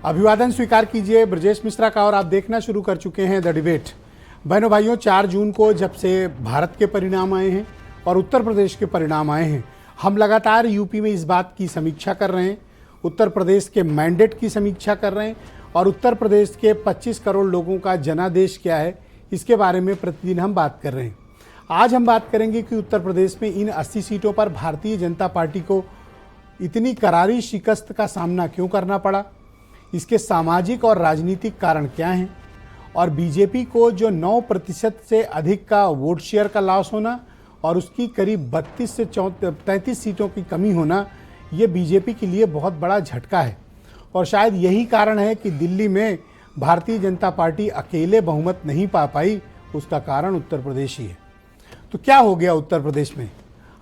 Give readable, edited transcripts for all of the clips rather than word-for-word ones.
अभिवादन स्वीकार कीजिए ब्रजेश मिश्रा का और आप देखना शुरू कर चुके हैं द डिबेट। बहनों भाइयों, 4 जून को जब से भारत के परिणाम आए हैं और उत्तर प्रदेश के परिणाम आए हैं, हम लगातार यूपी में इस बात की समीक्षा कर रहे हैं, उत्तर प्रदेश के मैंडेट की समीक्षा कर रहे हैं और उत्तर प्रदेश के 25 करोड़ लोगों का जनादेश क्या है इसके बारे में प्रतिदिन हम बात कर रहे हैं। आज हम बात करेंगे कि उत्तर प्रदेश में इन 80 सीटों पर भारतीय जनता पार्टी को इतनी करारी शिकस्त का सामना क्यों करना पड़ा, इसके सामाजिक और राजनीतिक कारण क्या हैं और बीजेपी को जो 9% से अधिक का वोट शेयर का लॉस होना और उसकी करीब 32 से 33 सीटों की कमी होना, ये बीजेपी के लिए बहुत बड़ा झटका है और शायद यही कारण है कि दिल्ली में भारतीय जनता पार्टी अकेले बहुमत नहीं पा पाई। उसका कारण उत्तर प्रदेश ही है। तो क्या हो गया उत्तर प्रदेश में?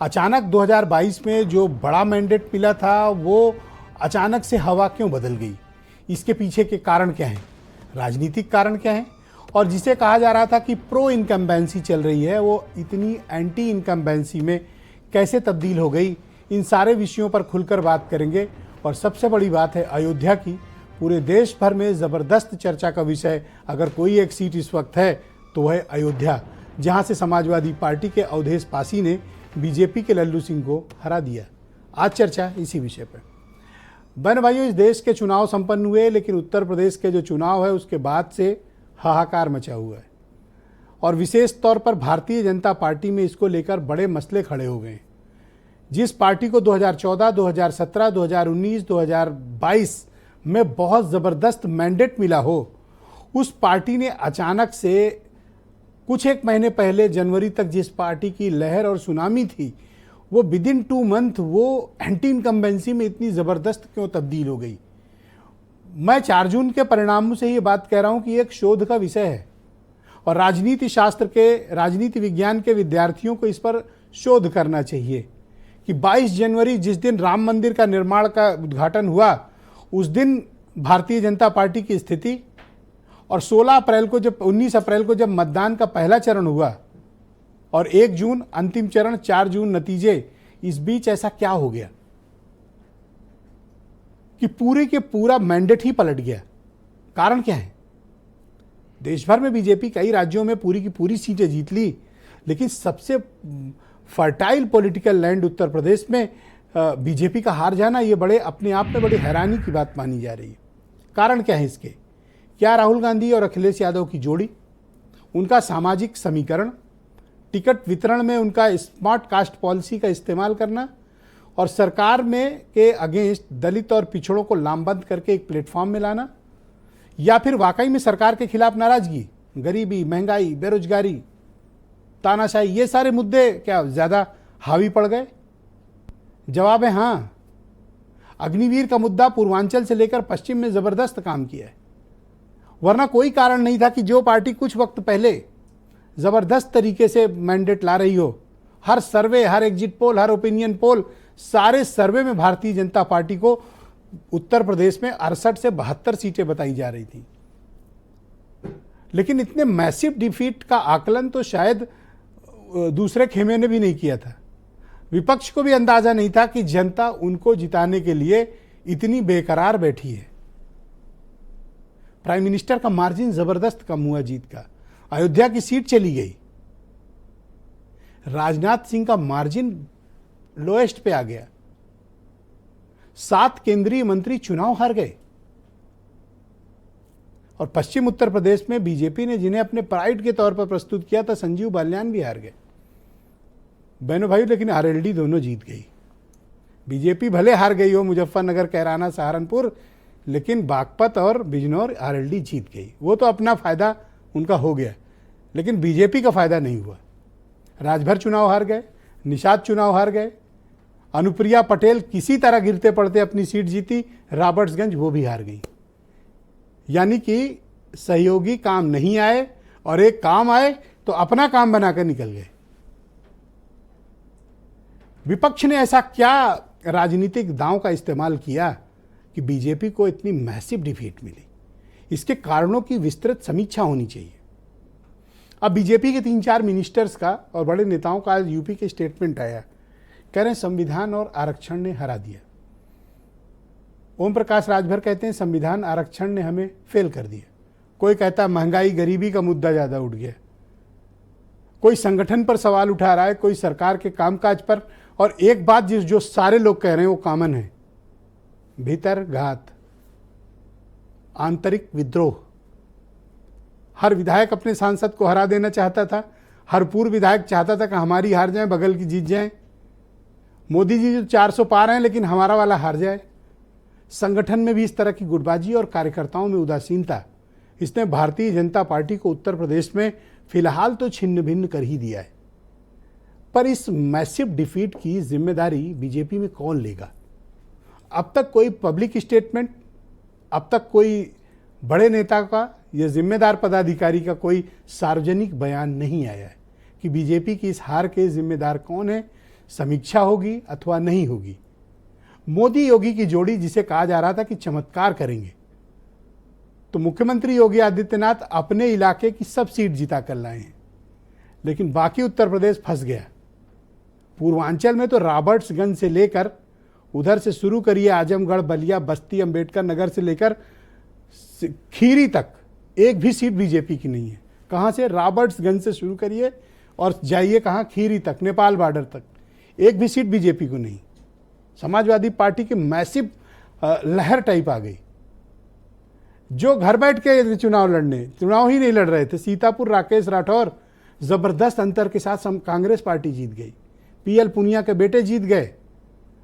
अचानक 2022 में जो बड़ा मैंडेट मिला था वो अचानक से हवा क्यों बदल गई? इसके पीछे के कारण क्या हैं, राजनीतिक कारण क्या हैं और जिसे कहा जा रहा था कि प्रो इनकम्बेंसी चल रही है वो इतनी एंटी इनकम्बेंसी में कैसे तब्दील हो गई? इन सारे विषयों पर खुलकर बात करेंगे। और सबसे बड़ी बात है अयोध्या की। पूरे देश भर में ज़बरदस्त चर्चा का विषय अगर कोई एक सीट इस वक्त है तो वह है अयोध्या, जहां से समाजवादी पार्टी के अवधेश पासी ने बीजेपी के लल्लू सिंह को हरा दिया। आज चर्चा इसी विषय पर। बहन भाइयों, इस देश के चुनाव संपन्न हुए, लेकिन उत्तर प्रदेश के जो चुनाव है उसके बाद से हाहाकार मचा हुआ है और विशेष तौर पर भारतीय जनता पार्टी में इसको लेकर बड़े मसले खड़े हो गए हैं। जिस पार्टी को 2014, 2017, 2019, 2022 में बहुत ज़बरदस्त मैंडेट मिला हो, उस पार्टी ने अचानक से कुछ एक महीने पहले जनवरी तक जिस पार्टी की लहर और सुनामी थी वो विदिन 2 मंथ वो एंटी इनकम्बेंसी में इतनी ज़बरदस्त क्यों तब्दील हो गई? मैं 4 जून के परिणामों से ये बात कह रहा हूँ कि एक शोध का विषय है और राजनीति शास्त्र के, राजनीति विज्ञान के विद्यार्थियों को इस पर शोध करना चाहिए कि 22 जनवरी जिस दिन राम मंदिर का निर्माण का उद्घाटन हुआ उस दिन भारतीय जनता पार्टी की स्थिति और 19 अप्रैल को जब मतदान का पहला चरण हुआ और 1 जून अंतिम चरण, 4 जून नतीजे, इस बीच ऐसा क्या हो गया कि पूरे के पूरा मैंडेट ही पलट गया? कारण क्या है? देश भर में बीजेपी कई राज्यों में पूरी की पूरी सीटें जीत ली, लेकिन सबसे fertile political land Uttar Pradesh में बीजेपी का हार जाना ये बड़े अपने आप में बड़ी हैरानी की बात मानी जा रही है। कारण क्या है इसके? क्या राहुल गांधी और अखिलेश यादव की जोड़ी, उनका सामाजिक समीकरण, टिकट वितरण में उनका स्मार्ट कास्ट पॉलिसी का इस्तेमाल करना और सरकार में के अगेंस्ट दलित और पिछड़ों को लामबंद करके एक प्लेटफॉर्म में लाना, या फिर वाकई में सरकार के खिलाफ नाराजगी, गरीबी, महंगाई, बेरोजगारी, तानाशाही, ये सारे मुद्दे क्या ज़्यादा हावी पड़ गए? जवाब है हाँ। अग्निवीर का मुद्दा पूर्वांचल से लेकर पश्चिम में ज़बरदस्त काम किया है, वरना कोई कारण नहीं था कि जो पार्टी कुछ वक्त पहले ज़बरदस्त तरीके से मैंडेट ला रही हो, हर सर्वे, हर एग्जिट पोल, हर ओपिनियन पोल, सारे सर्वे में भारतीय जनता पार्टी को उत्तर प्रदेश में 68 से 72 सीटें बताई जा रही थी। लेकिन इतने मैसिव डिफीट का आकलन तो शायद दूसरे खेमे ने भी नहीं किया था। विपक्ष को भी अंदाजा नहीं था कि जनता उनको जिताने के लिए इतनी बेकरार बैठी है। प्राइम मिनिस्टर का मार्जिन ज़बरदस्त कम हुआ जीत का, अयोध्या की सीट चली गई, राजनाथ सिंह का मार्जिन लोएस्ट पे आ गया, 7 केंद्रीय मंत्री चुनाव हार गए और पश्चिम उत्तर प्रदेश में बीजेपी ने जिन्हें अपने प्राइड के तौर पर प्रस्तुत किया था, संजीव बालियान भी हार गए। बहनों भाई, लेकिन आरएलडी दोनों जीत गई। बीजेपी भले हार गई हो मुजफ्फरनगर, कैराना, सहारनपुर, लेकिन बागपत और बिजनौर आरएलडी जीत गई। वो तो अपना फायदा उनका हो गया, लेकिन बीजेपी का फायदा नहीं हुआ। राजभर चुनाव हार गए, निषाद चुनाव हार गए, अनुप्रिया पटेल किसी तरह गिरते पड़ते अपनी सीट जीती, रॉबर्ट्सगंज वो भी हार गई। यानी कि सहयोगी काम नहीं आए और एक काम आए तो अपना काम बनाकर निकल गए। विपक्ष ने ऐसा क्या राजनीतिक दांव का इस्तेमाल किया कि बीजेपी को इतनी मैसिव डिफीट मिली? इसके कारणों की विस्तृत समीक्षा होनी चाहिए। अब बीजेपी के 3-4 मिनिस्टर्स का और बड़े नेताओं का आज यूपी के स्टेटमेंट आया, कह रहे हैं संविधान और आरक्षण ने हरा दिया। ओम प्रकाश राजभर कहते हैं संविधान आरक्षण ने हमें फेल कर दिया। कोई कहता है महंगाई गरीबी का मुद्दा ज़्यादा उठ गया। कोई संगठन पर सवाल उठा रहा है, कोई सरकार के कामकाज पर। और एक बात जो सारे लोग कह रहे हैं वो कॉमन है, भीतर घात, आंतरिक विद्रोह। हर विधायक अपने सांसद को हरा देना चाहता था, हर पूर्व विधायक चाहता था कि हमारी हार जाए, बगल की जीत जाए। मोदी जी जो 400 पार हैं लेकिन हमारा वाला हार जाए। संगठन में भी इस तरह की गुटबाजी और कार्यकर्ताओं में उदासीनता, इसने भारतीय जनता पार्टी को उत्तर प्रदेश में फिलहाल तो छिन्न भिन्न कर ही दिया है। पर इस मैसिव डिफीट की जिम्मेदारी बीजेपी में कौन लेगा? अब तक कोई पब्लिक स्टेटमेंट, अब तक कोई बड़े नेता का या जिम्मेदार पदाधिकारी का कोई सार्वजनिक बयान नहीं आया है कि बीजेपी की इस हार के जिम्मेदार कौन है, समीक्षा होगी अथवा नहीं होगी। मोदी योगी की जोड़ी, जिसे कहा जा रहा था कि चमत्कार करेंगे, तो मुख्यमंत्री योगी आदित्यनाथ अपने इलाके की सब सीट जिता कर लाए हैं, लेकिन बाकी उत्तर प्रदेश फंस गया। पूर्वांचल में तो रॉबर्ट्सगंज से लेकर उधर से शुरू करिए, आजमगढ़, बलिया, बस्ती, अंबेडकर नगर से लेकर खीरी तक एक भी सीट बीजेपी की नहीं है। कहाँ से? रॉबर्ट्सगंज से शुरू करिए और जाइए कहाँ, खीरी तक, नेपाल बॉर्डर तक, एक भी सीट बीजेपी को नहीं। समाजवादी पार्टी की मैसिव लहर टाइप आ गई। जो घर बैठ के चुनाव ही नहीं लड़ रहे थे, सीतापुर राकेश राठौर जबरदस्त अंतर के साथ कांग्रेस पार्टी जीत गई। पीएल पुनिया के बेटे जीत गए,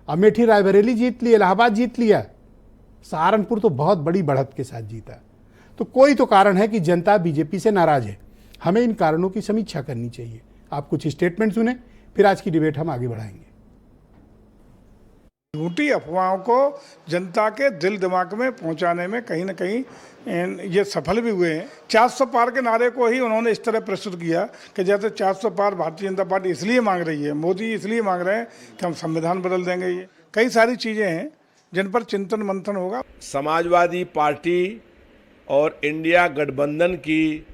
अमेठी रायबरेली जीत ली, इलाहाबाद जीत लिया, सहारनपुर तो बहुत बड़ी बढ़त के साथ जीता। तो कोई तो कारण है कि जनता बीजेपी से नाराज है। हमें इन कारणों की समीक्षा करनी चाहिए। आप कुछ स्टेटमेंट सुने, फिर आज की डिबेट हम आगे बढ़ाएंगे। झूठी अफवाहों को जनता के दिल दिमाग में पहुंचाने में कहीं ना कहीं ये सफल भी हुए हैं। 400 पार के नारे को ही उन्होंने इस तरह प्रस्तुत किया कि जैसे 400 पार भारतीय जनता पार्टी इसलिए मांग रही है, मोदी इसलिए मांग रहे हैं कि हम संविधान बदल देंगे। ये कई सारी चीज़ें हैं जिन पर चिंतन मंथन होगा। समाजवादी पार्टी और इंडिया गठबंधन की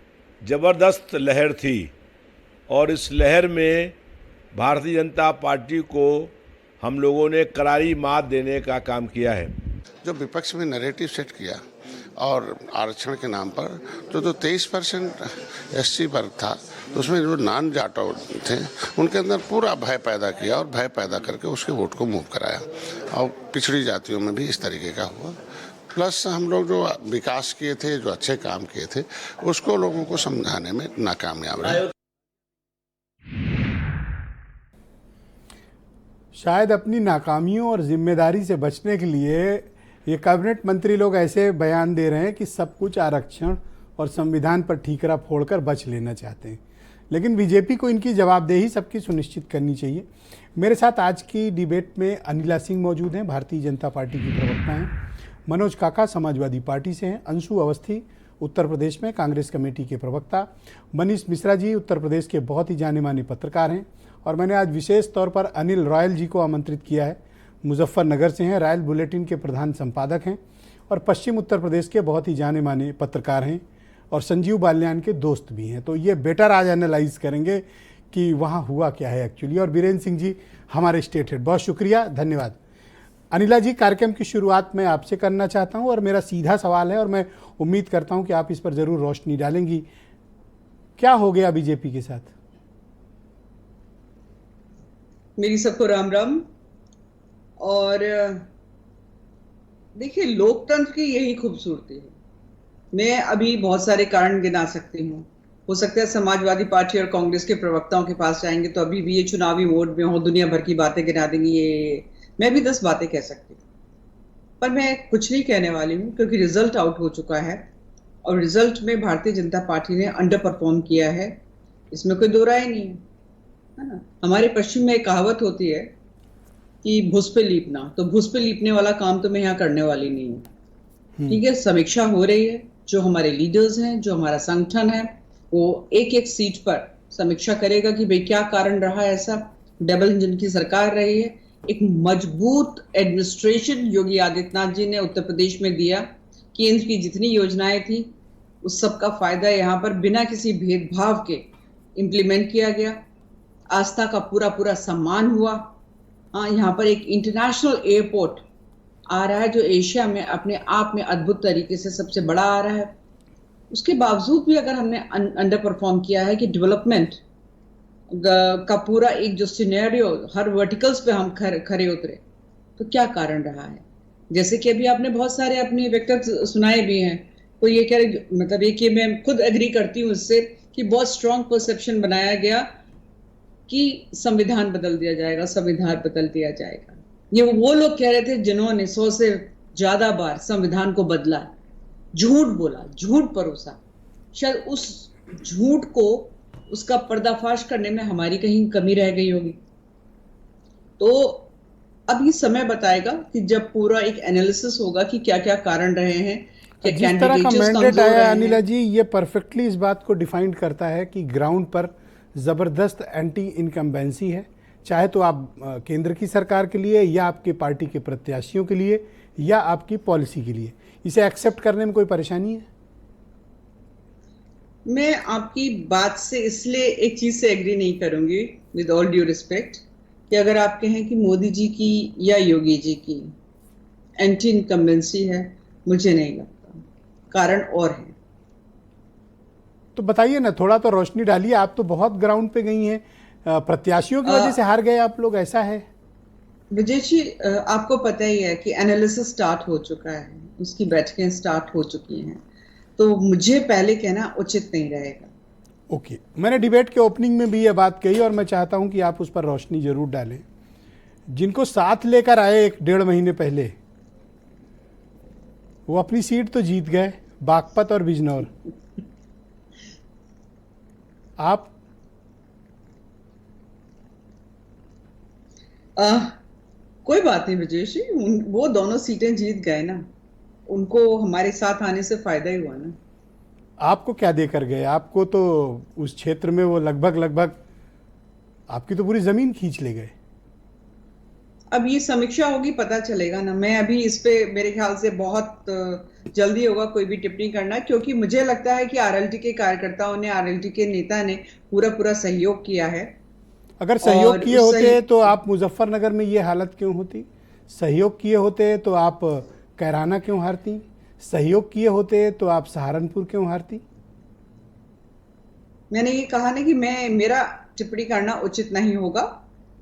ज़बरदस्त लहर थी और इस लहर में भारतीय जनता पार्टी को हम लोगों ने करारी मात देने का काम किया है। जो विपक्ष में नैरेटिव सेट किया और आरक्षण के नाम पर तो 23% एससी वर्ग था, तो उसमें जो नॉन जाटो थे उनके अंदर पूरा भय पैदा किया और भय पैदा करके उसके वोट को मूव कराया। और पिछड़ी जातियों में भी इस तरीके का हुआ। प्लस हम लोग जो विकास किए थे, जो अच्छे काम किए थे, उसको लोगों को समझाने में नाकामयाब रहे। शायद अपनी नाकामियों और जिम्मेदारी से बचने के लिए ये कैबिनेट मंत्री लोग ऐसे बयान दे रहे हैं कि सब कुछ आरक्षण और संविधान पर ठीकरा फोड़कर बच लेना चाहते हैं। लेकिन बीजेपी को इनकी जवाबदेही सबकी सुनिश्चित करनी चाहिए। मेरे साथ आज की डिबेट में अनिला सिंह मौजूद हैं, भारतीय जनता पार्टी की प्रवक्ता हैं। मनोज काका समाजवादी पार्टी से हैं। अंशु अवस्थी उत्तर प्रदेश में कांग्रेस कमेटी के प्रवक्ता। मनीष मिश्रा जी उत्तर प्रदेश के बहुत ही जाने माने पत्रकार हैं। और मैंने आज विशेष तौर पर अनिल रॉयल जी को आमंत्रित किया है, मुजफ्फरनगर से हैं, रॉयल बुलेटिन के प्रधान संपादक हैं और पश्चिम उत्तर प्रदेश के बहुत ही जाने माने पत्रकार हैं और संजीव बाल्यान के दोस्त भी हैं। तो ये बेटर आज एनालाइज करेंगे कि वहाँ हुआ क्या है एक्चुअली। और बीरेंद्र सिंह जी हमारे स्टेट हेड, बहुत शुक्रिया, धन्यवाद। अनिला जी, कार्यक्रम की शुरुआत मैं आपसे करना चाहता हूँ और मेरा सीधा सवाल है और मैं उम्मीद करता हूँ कि आप इस पर ज़रूर रोशनी डालेंगी। क्या हो गया बीजेपी के साथ? मेरी सबको राम राम। और देखिए, लोकतंत्र की यही खूबसूरती है। मैं अभी बहुत सारे कारण गिना सकती हूँ। हो सकता है समाजवादी पार्टी और कांग्रेस के प्रवक्ताओं के पास जाएंगे तो अभी भी ये चुनावी मोड में हो, दुनिया भर की बातें गिना देंगी। ये मैं भी 10 बातें कह सकती हूँ, पर मैं कुछ नहीं कहने वाली हूँ क्योंकि रिजल्ट आउट हो चुका है और रिजल्ट में भारतीय जनता पार्टी ने अंडर परफॉर्म किया है, इसमें कोई दो राय नहीं है ना। हमारे पश्चिम में एक कहावत होती है कि भुस पे लीपना, तो भुस पे लीपने वाला काम तो मैं यहाँ करने वाली नहीं हूँ। ठीक है, समीक्षा हो रही है। जो हमारे लीडर्स हैं, जो हमारा संगठन है, वो एक एक सीट पर समीक्षा करेगा कि भाई क्या कारण रहा ऐसा। डबल इंजन की सरकार रही है। एक मजबूत एडमिनिस्ट्रेशन योगी आदित्यनाथ जी ने उत्तर प्रदेश में दिया। केंद्र की जितनी योजनाएं थी उस सब का फायदा यहाँ पर बिना किसी भेदभाव के इम्प्लीमेंट किया गया। आस्था का पूरा पूरा सम्मान हुआ। हाँ, यहाँ पर एक इंटरनेशनल एयरपोर्ट आ रहा है, जो एशिया में अपने आप में अद्भुत तरीके से सबसे बड़ा आ रहा है, उसके बावजूद भी अगर हमने अंडर परफॉर्म किया है कि डेवलपमेंट का पूरा एक जो सिनेरियो हर वर्टिकल्स पे हम खरे उतरे, तो क्या कारण रहा है? जैसे कि अभी आपने बहुत सारे अपने वक्तव्य सुनाए भी हैं, कोई ये कह रहे, मतलब ये कि मैं खुद एग्री करती हूँ इससे कि बहुत स्ट्रॉन्ग परसेप्शन बनाया गया कि संविधान बदल दिया जाएगा, संविधान बदल दिया जाएगा। ये वो लोग कह रहे थे जिन्होंने 100 से ज्यादा बार संविधान को बदला, झूठ बोला, झूठ परोसा। शायद उस झूठ को, उसका पर्दाफाश करने में हमारी कहीं कमी रह गई होगी। तो अब ये समय बताएगा कि जब पूरा एक एनालिसिस होगा कि क्या क्या कारण रहे हैं, क्या जिस तरह का कैंडिडेट्स मैंडेट कमजोर आया रहे अनिला हैं। जी, ये परफेक्टली इस बात को डिफाइन करता है कि ग्राउंड पर ज़बरदस्त एंटी इनकम्बेंसी है, चाहे तो आप केंद्र की सरकार के लिए या आपके पार्टी के प्रत्याशियों के लिए या आपकी पॉलिसी के लिए। इसे एक्सेप्ट करने में कोई परेशानी है? मैं आपकी बात से इसलिए एक चीज से एग्री नहीं करूंगी, विद ऑल ड्यू रिस्पेक्ट, कि अगर आप कहें कि मोदी जी की या योगी जी की एंटी इनकम्बेंसी है, मुझे नहीं लगता। कारण और है। तो बताइए ना, थोड़ा तो रोशनी डालिए। आप तो बहुत ग्राउंड पे गई हैं, प्रत्याशियों की वजह से हार गए आप लोग, ऐसा है? विजय जी, आपको पता ही है कि एनालिसिस स्टार्ट हो चुका है, उसकी बैठकें स्टार्ट हो चुकी हैं, तो मुझे पहले कहना उचित नहीं रहेगा। ओके, मैंने डिबेट के ओपनिंग में भी ये बात कही और मैं चाहता हूं कि आप उस पर रोशनी जरूर डालें। जिनको साथ लेकर आए 1-1.5 महीने पहले, वो अपनी सीट तो जीत गए, बागपत और बिजनौर। आप कोई बात नहीं विजय जी, वो दोनों सीटें जीत गए ना, उनको हमारे साथ आने से फायदा ही हुआ ना। आपको क्या देकर गए? आपको तो उस क्षेत्र में वो लगभग आपकी तो पूरी जमीन खींच ले गए। अब ये समीक्षा होगी, पता चलेगा ना। मैं अभी इस पे मेरे ख्याल से बहुत जल्दी होगा कोई भी टिप्पणी करना, क्योंकि मुझे लगता है कि आरएलटी के कार्यकर्ताओं ने, आरएलटी के नेता ने पूरा सहयोग किया है। अगर सहयोग किए होते तो आप मुजफ्फरनगर में ये हालत क्यों होती? सहयोग किए होते तो आप कैराना क्यों हारती? सहयोग किए होते तो आप सहारनपुर क्यों हारती? मैंने ये कहा ना कि मेरा टिप्पणी करना उचित नहीं होगा।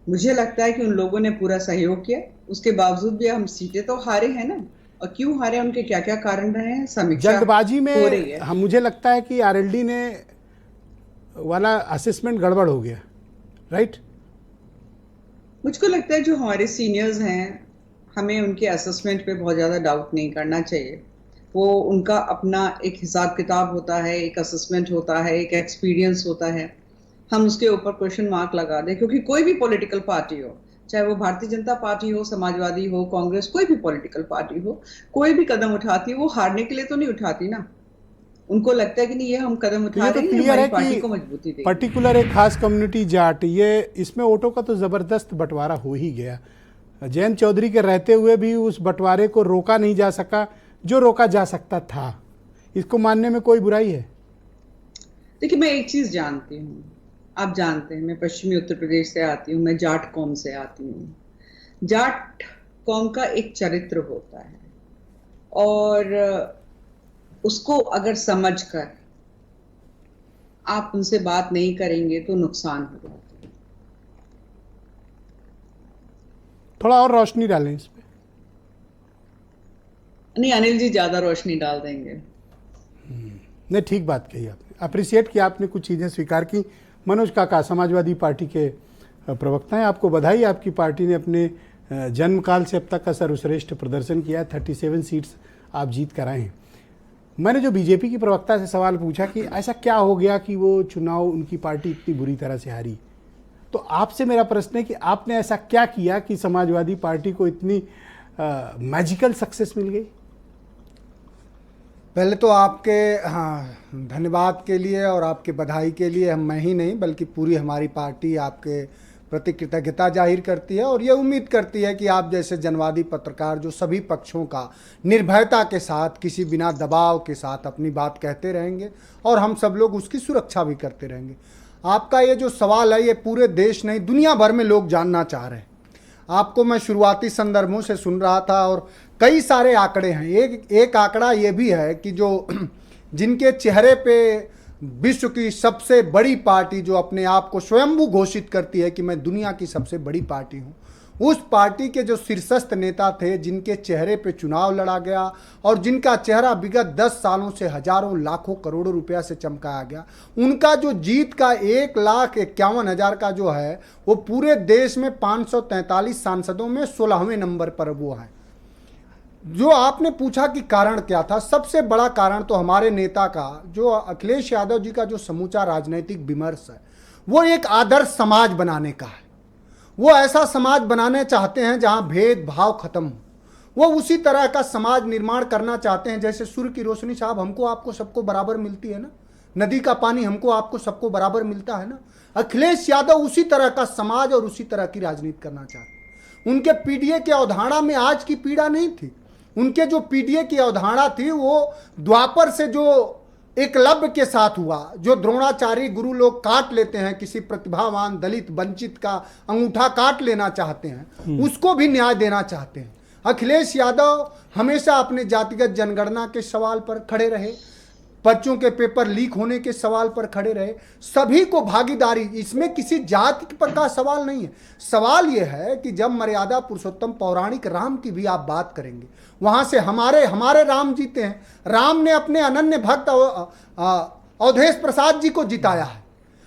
मुझे लगता है कि उन लोगों ने पूरा सहयोग किया, उसके बावजूद भी हम सीटें तो हारे हैं ना। और क्यों हारे, उनके क्या क्या कारण रहे हैं, समीक्षा जल्दबाजी हो रही में है। मुझे लगता है कि आरएलडी ने वाला असेसमेंट गड़बड़ हो गया, राइट? मुझको लगता है जो हमारे सीनियर्स हैं, हमें उनके असेसमेंट पे बहुत ज़्यादा डाउट नहीं करना चाहिए। वो उनका अपना एक हिसाब किताब होता है, एक असेसमेंट होता है, एक एक्सपीरियंस होता है। हम उसके ऊपर क्वेश्चन मार्क लगा दें, क्योंकि कोई भी पॉलिटिकल पार्टी हो, चाहे वो भारतीय जनता पार्टी हो, समाजवादी हो, कांग्रेस, कोई भी पॉलिटिकल पार्टी हो, कोई भी कदम उठाती है वो हारने के लिए तो नहीं उठाती ना। उनको लगता है कि नहीं, ये हम कदम तो उठा ये तो रहे हैं, क्लियर हमारी है पार्टी कि को मजबूती देगी। पर्टिकुलर एक खास कम्युनिटी जाट, ये इसमें वोटों का तो ज़बरदस्त बंटवारा हो ही गया। जयंत चौधरी के रहते हुए भी उस बंटवारे को रोका नहीं जा सका जो रोका जा सकता था। इसको मानने में कोई बुराई है? देखिए, मैं एक चीज जानती हूँ, आप जानते हैं, मैं पश्चिमी उत्तर प्रदेश से आती हूँ, मैं जाट कौम से आती हूँ। जाट कौम का एक चरित्र होता है, और उसको अगर समझकर आप उनसे बात नहीं करेंगे तो नुकसान हो जाता है। थोड़ा और रोशनी डालें इस पे। नहीं, अनिल जी ज्यादा रोशनी डाल देंगे। नहीं, ठीक बात कही आपने, अप्रिशिएट किया आपने, कुछ चीज़ें स्वीकार की। मनोज काका समाजवादी पार्टी के प्रवक्ता हैं, आपको बधाई, आपकी पार्टी ने अपने जन्मकाल से अब तक का सर्वश्रेष्ठ प्रदर्शन किया है, 37 सीट्स आप जीत कर आए हैं। मैंने जो बीजेपी की प्रवक्ता से सवाल पूछा कि ऐसा क्या हो गया कि वो चुनाव उनकी पार्टी इतनी बुरी तरह से हारी, तो आपसे मेरा प्रश्न है कि आपने ऐसा क्या किया कि समाजवादी पार्टी को इतनी मैजिकल सक्सेस मिल गई? पहले तो आपके धन्यवाद के लिए और आपके बधाई के लिए हम, मैं ही नहीं बल्कि पूरी हमारी पार्टी आपके प्रति कृतज्ञता जाहिर करती है, और ये उम्मीद करती है कि आप जैसे जनवादी पत्रकार जो सभी पक्षों का निर्भयता के साथ, किसी बिना दबाव के साथ अपनी बात कहते रहेंगे, और हम सब लोग उसकी सुरक्षा भी करते रहेंगे। आपका ये जो सवाल है, ये पूरे देश नहीं दुनिया भर में लोग जानना चाह रहे हैं। आपको मैं शुरुआती संदर्भों से सुन रहा था और कई सारे आंकड़े हैं। एक आंकड़ा ये भी है कि जो जिनके चेहरे पे विश्व की सबसे बड़ी पार्टी जो अपने आप को स्वयंभू घोषित करती है कि मैं दुनिया की सबसे बड़ी पार्टी हूँ, उस पार्टी के जो शीर्षस्थ नेता थे, जिनके चेहरे पे चुनाव लड़ा गया और जिनका चेहरा विगत 10 सालों से हजारों लाखों करोड़ों रुपया से चमकाया गया, उनका जो जीत का 1,51,000 का जो है वो पूरे देश में 543 सांसदों में 16वें नंबर पर वो है। जो आपने पूछा कि कारण क्या था, सबसे बड़ा कारण तो हमारे नेता का, जो अखिलेश यादव जी का जो समूचा राजनीतिक विमर्श है, वो एक आदर्श समाज बनाने का है। वो ऐसा समाज बनाने चाहते हैं जहां भेदभाव खत्म हो। वो उसी तरह का समाज निर्माण करना चाहते हैं जैसे सूर्य की रोशनी साहब हमको आपको सबको बराबर मिलती है ना, नदी का पानी हमको आपको सबको बराबर मिलता है ना। अखिलेश यादव उसी तरह का समाज और उसी तरह की राजनीति करना चाहते हैं। उनके पीडीए की अवधारणा में आज की पीड़ा नहीं थी। उनके जो पीडीए की अवधारणा थी वो द्वापर से जो एकलव्य के साथ हुआ, जो द्रोणाचार्य गुरु लोग काट लेते हैं, किसी प्रतिभावान दलित वंचित का अंगूठा काट लेना चाहते हैं, उसको भी न्याय देना चाहते हैं। अखिलेश यादव हमेशा अपने जातिगत जनगणना के सवाल पर खड़े रहे, बच्चों के पेपर लीक होने के सवाल पर खड़े रहे, सभी को भागीदारी, इसमें किसी जाति पर का सवाल नहीं है। सवाल यह है कि जब मर्यादा पुरुषोत्तम पौराणिक राम की भी आप बात करेंगे, वहां से हमारे राम जीते हैं। राम ने अपने अनन्य भक्त अवधेश प्रसाद जी को जिताया है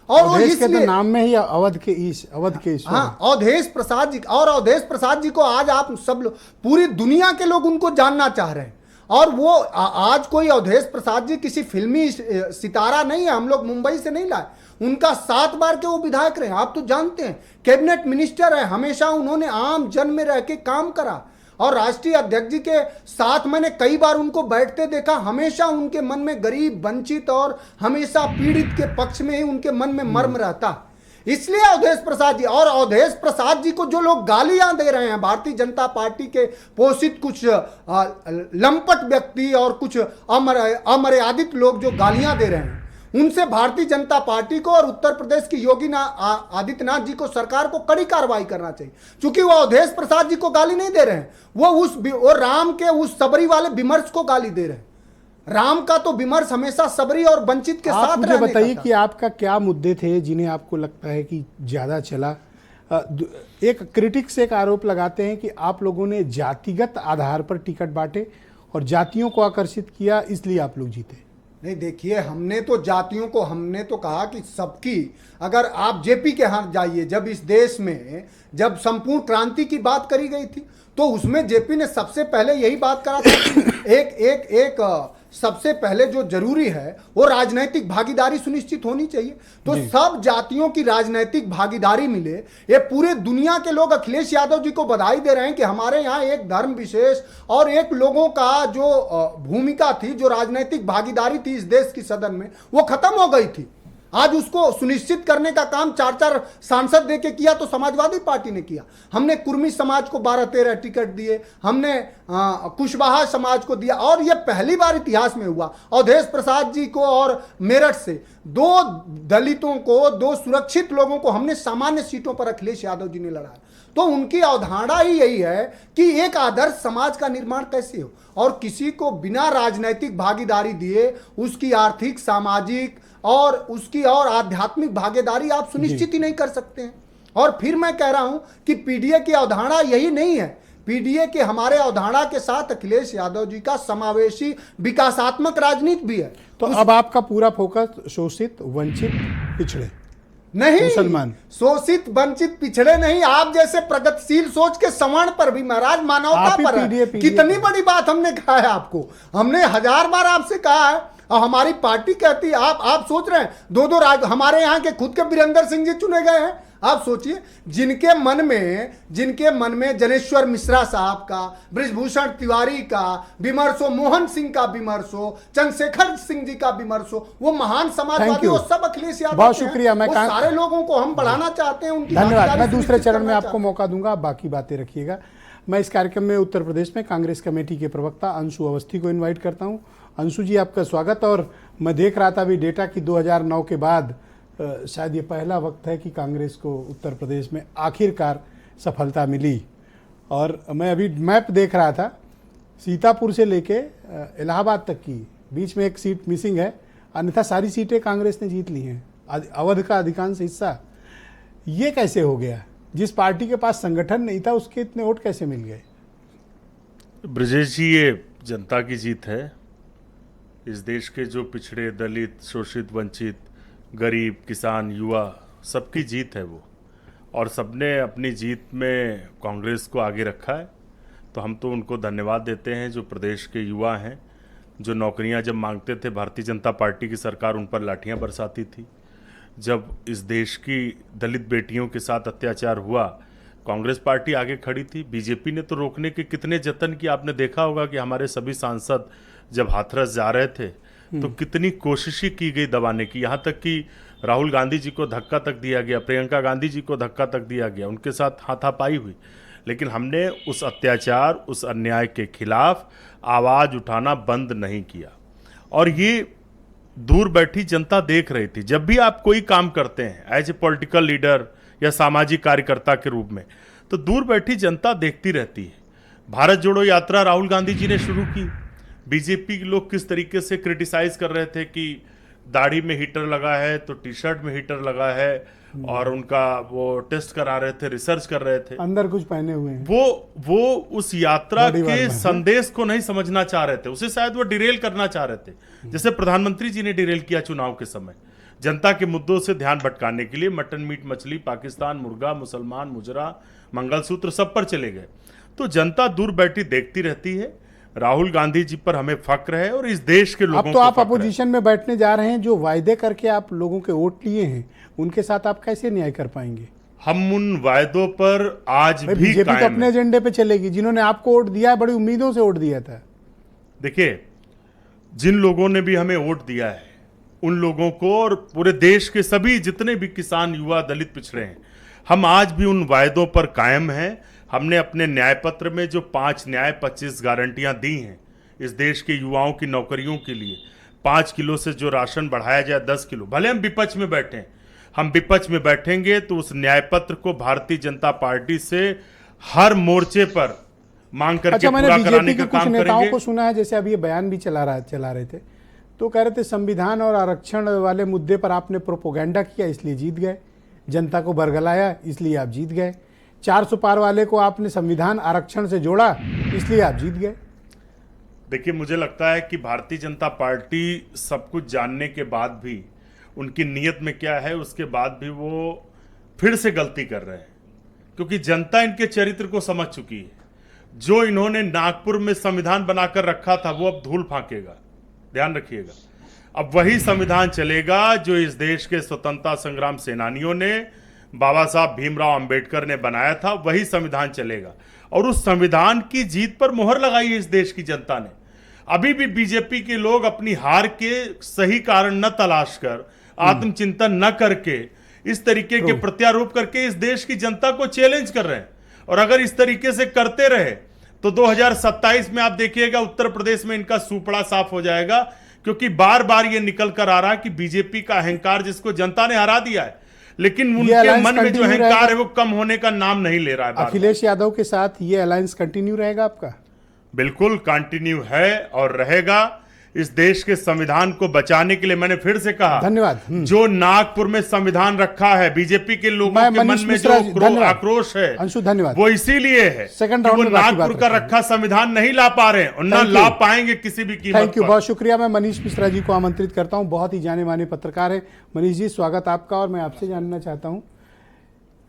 और अवधेश के इसलिए तो नाम में ही अवध के ईश्वर। हाँ, अवधेश प्रसाद जी, और अवधेश प्रसाद जी को आज आप सब लोग, पूरी दुनिया के लोग उनको जानना चाह रहे हैं। और वो आज कोई अवधेश प्रसाद जी किसी फिल्मी सितारा नहीं है, हम लोग मुंबई से नहीं लाए। उनका 7 बार के वो विधायक रहे, आप तो जानते हैं, कैबिनेट मिनिस्टर है, हमेशा उन्होंने आम जन में रह के काम करा और राष्ट्रीय अध्यक्ष जी के साथ मैंने कई बार उनको बैठते देखा। हमेशा उनके मन में गरीब, वंचित और हमेशा पीड़ित के पक्ष में ही उनके मन में मर्म रहता। इसलिए अवधेश प्रसाद जी, और अवधेश प्रसाद जी को जो लोग गालियां दे रहे हैं, भारतीय जनता पार्टी के पोषित कुछ लंपट व्यक्ति और कुछ अमर्यादित लोग जो गालियां दे रहे हैं, उनसे भारतीय जनता पार्टी को और उत्तर प्रदेश की योगी आदित्यनाथ जी को, सरकार को कड़ी कार्रवाई करना चाहिए। क्योंकि वो अवधेश प्रसाद जी को गाली नहीं दे रहे हैं, वो राम के उस सबरी वाले विमर्श को गाली दे रहे हैं। राम का तो विमर्श हमेशा सबरी और वंचित के साथ मुझे बताइए कि आपका क्या मुद्दे थे जिन्हें आपको लगता है कि ज्यादा चला। एक क्रिटिक्स एक आरोप लगाते हैं कि आप लोगों ने जातिगत आधार पर टिकट बांटे और जातियों को आकर्षित किया, इसलिए आप लोग जीते। नहीं, देखिए, हमने तो जातियों को, हमने तो कहा कि सबकी, अगर आप जेपी के यहाँ जाइए, जब इस देश में जब संपूर्ण क्रांति की बात करी गई थी तो उसमें जेपी ने सबसे पहले यही बात करा था कि एक सबसे पहले जो जरूरी है वो राजनैतिक भागीदारी सुनिश्चित होनी चाहिए। तो सब जातियों की राजनैतिक भागीदारी मिले। ये पूरे दुनिया के लोग अखिलेश यादव जी को बधाई दे रहे हैं कि हमारे यहाँ एक धर्म विशेष और एक लोगों का जो भूमिका थी, जो राजनैतिक भागीदारी थी इस देश की सदन में, वो खत्म हो गई थी। आज उसको सुनिश्चित करने का काम 4-4 सांसद देके किया तो समाजवादी पार्टी ने किया। हमने कुर्मी समाज को 12-13 टिकट दिए, हमने कुशवाहा समाज को दिया, और यह पहली बार इतिहास में हुआ। अवधेश प्रसाद जी को और मेरठ से 2 दलितों को, 2 सुरक्षित लोगों को हमने सामान्य सीटों पर अखिलेश यादव जी ने लड़ाया। तो उनकी अवधारणा ही यही है कि एक आदर्श समाज का निर्माण कैसे हो, और किसी को बिना राजनैतिक भागीदारी दिए उसकी आर्थिक, सामाजिक और उसकी और आध्यात्मिक भागीदारी आप सुनिश्चित ही नहीं कर सकते हैं। और फिर मैं कह रहा हूं कि पीडीए की अवधारणा यही नहीं है। पीडीए के हमारे अवधारणा के साथ अखिलेश यादव जी का समावेशी विकासात्मक राजनीति भी है। तो अब आपका पूरा फोकस शोषित, वंचित, पिछड़े नहीं, मुसलमान, शोषित, वंचित, पिछड़े नहीं, आप जैसे प्रगतिशील सोच के सवर्ण पर भी, महाराज, मानवता पर है। कितनी बड़ी बात हमने कहा है आपको, हमने 1000 बार आपसे कहा है। और हमारी पार्टी कहती है, आप सोच रहे हैं 2-2 हमारे यहाँ के खुद के वीरेंद्र सिंह जी चुने गए हैं। आप सोचिए, जिनके मन में जनेश्वर मिश्रा साहब का, बृजभूषण तिवारी का विमर्श हो, मोहन सिंह का विमर्श हो, चंद्रशेखर सिंह जी का विमर्श हो, वो महान समाजवादी, वो सब अखिलेश यादव। बहुत शुक्रिया। मैं सारे लोगों को हम बढ़ाना चाहते हैं, उनकी धन्यवाद। मैं दूसरे चरण में आपको मौका दूंगा, आप बाकी बातें रखिएगा। मैं इस कार्यक्रम में उत्तर प्रदेश में कांग्रेस कमेटी के प्रवक्ता अंशु अवस्थी को इन्वाइट करता हूं। अंशु जी, आपका स्वागत। और मैं देख रहा था अभी डेटा कि 2009 के बाद शायद ये पहला वक्त है कि कांग्रेस को उत्तर प्रदेश में आखिरकार सफलता मिली। और मैं अभी मैप देख रहा था, सीतापुर से लेके इलाहाबाद तक की बीच में एक सीट मिसिंग है, अन्यथा सारी सीटें कांग्रेस ने जीत ली हैं, अवध का अधिकांश हिस्सा। ये कैसे हो गया? जिस पार्टी के पास संगठन नहीं था उसके इतने वोट कैसे मिल गए? ब्रजेश जी, ये जनता की जीत है। इस देश के जो पिछड़े, दलित, शोषित, वंचित, गरीब, किसान, युवा, सबकी जीत है वो। और सबने अपनी जीत में कांग्रेस को आगे रखा है, तो हम तो उनको धन्यवाद देते हैं। जो प्रदेश के युवा हैं, जो नौकरियां जब मांगते थे, भारतीय जनता पार्टी की सरकार उन पर लाठियां बरसाती थी। जब इस देश की दलित बेटियों के साथ अत्याचार हुआ, कांग्रेस पार्टी आगे खड़ी थी। बीजेपी ने तो रोकने के कितने जतन किए, आपने देखा होगा कि हमारे सभी सांसद जब हाथरस जा रहे थे तो कितनी कोशिशें की गई दबाने की। यहाँ तक कि राहुल गांधी जी को धक्का तक दिया गया, प्रियंका गांधी जी को धक्का तक दिया गया, उनके साथ हाथापाई हुई। लेकिन हमने उस अत्याचार, उस अन्याय के खिलाफ आवाज़ उठाना बंद नहीं किया। और ये दूर बैठी जनता देख रही थी। जब भी आप कोई काम करते हैं एज ए पॉलिटिकल लीडर या सामाजिक कार्यकर्ता के रूप में, तो दूर बैठी जनता देखती रहती है। भारत जोड़ो यात्रा राहुल गांधी जी ने शुरू की। बीजेपी के लोग किस तरीके से क्रिटिसाइज कर रहे थे कि दाढ़ी में हीटर लगा है तो टी शर्ट में हीटर लगा है, और उनका वो टेस्ट करा रहे थे, रिसर्च कर रहे थे, अंदर कुछ पहने हुए हैं। वो उस यात्रा के संदेश को नहीं समझना चाह रहे थे, उसे शायद वो डिरेल करना चाह रहे थे। जैसे प्रधानमंत्री जी ने डिरेल किया चुनाव के समय, जनता के मुद्दों से ध्यान भटकाने के लिए मटन, मीट, मछली, पाकिस्तान, मुर्गा, मुसलमान, मुजरा, मंगलसूत्र सब पर चले गए। तो जनता दूर बैठी देखती रहती है। राहुल गांधी जी पर हमें फक्र है और इस देश के लोगों अब तो आप अपोजिशन में बैठने जा रहे हैं, जो वायदे करके आप लोगों के वोट लिए हैं उनके साथ आप कैसे न्याय कर पाएंगे? हम उन वायदों पर आज भी बीजेपी तो कायम अपने है। एजेंडे पे चलेगी। जिन्होंने आपको वोट दिया है, बड़ी उम्मीदों से वोट दिया था। देखिए, जिन लोगों ने भी हमें वोट दिया है उन लोगों को, और पूरे देश के सभी जितने भी किसान, युवा, दलित, पिछड़े हैं, हम आज भी उन वायदों पर कायम हैं। हमने अपने न्याय पत्र में जो 5 न्याय 25 गारंटियां दी हैं इस देश के युवाओं की नौकरियों के लिए, 5 किलो से जो राशन बढ़ाया जाए 10 किलो, भले हम विपक्ष में बैठे हैं, हम विपक्ष में बैठेंगे तो उस न्याय पत्र को भारतीय जनता पार्टी से हर मोर्चे पर मांग करके पूरा कराने का काम करेंगे। नेताओं को सुना है, जैसे अभी ये बयान भी चला रहे थे, तो कह रहे थे संविधान और आरक्षण वाले मुद्दे पर आपने प्रोपोगंडा किया इसलिए जीत गए, जनता को बरगलाया इसलिए आप जीत गए। 400 पार वाले को आपने संविधान आरक्षण से जोड़ा इसलिए आप जीत गए। देखिए, मुझे लगता है कि भारतीय जनता पार्टी सब कुछ जानने के बाद भी, उनकी नीयत में क्या है उसके बाद भी वो फिर से गलती कर रहे हैं, क्योंकि जनता इनके चरित्र को समझ चुकी है। जो इन्होंने नागपुर में संविधान बनाकर रखा था वो अब धूल फांकेगा, ध्यान रखिएगा। अब वही संविधान चलेगा जो इस देश के स्वतंत्रता संग्राम सेनानियों ने, बाबा साहब भीमराव अंबेडकर ने बनाया था, वही संविधान चलेगा। और उस संविधान की जीत पर मोहर लगाई है इस देश की जनता ने। अभी भी बीजेपी के लोग अपनी हार के सही कारण न तलाश कर, आत्मचिंतन न करके, इस तरीके के प्रत्यारोप करके इस देश की जनता को चैलेंज कर रहे हैं। और अगर इस तरीके से करते रहे तो 2027 में आप देखिएगा उत्तर प्रदेश में इनका सुपड़ा साफ हो जाएगा, क्योंकि बार बार ये निकल कर आ रहा है कि बीजेपी का अहंकार, जिसको जनता ने हरा दिया है, लेकिन उनके मन में जो अहंकार है वो कम होने का नाम नहीं ले रहा है। अखिलेश यादव के साथ ये अलायंस कंटिन्यू रहेगा आपका? बिल्कुल कंटिन्यू है और रहेगा। इस देश के संविधान को बचाने के लिए मैंने फिर से कहा, धन्यवाद। जो नागपुर में संविधान रखा है, बीजेपी के लोगों के मन में जो आक्रोश है, अंशु धन्यवाद, वो इसीलिए है सेकंड कि राउंड वो में नागपुर का रखा संविधान नहीं ला पा रहे हैं और न ला पाएंगे किसी भी कीमत पर। थैंक यू, बहुत शुक्रिया। मैं मनीष मिश्रा जी को आमंत्रित करता हूं, बहुत ही जाने माने पत्रकार हैं। मनीष जी, स्वागत आपका। और मैं आपसे जानना चाहता हूं,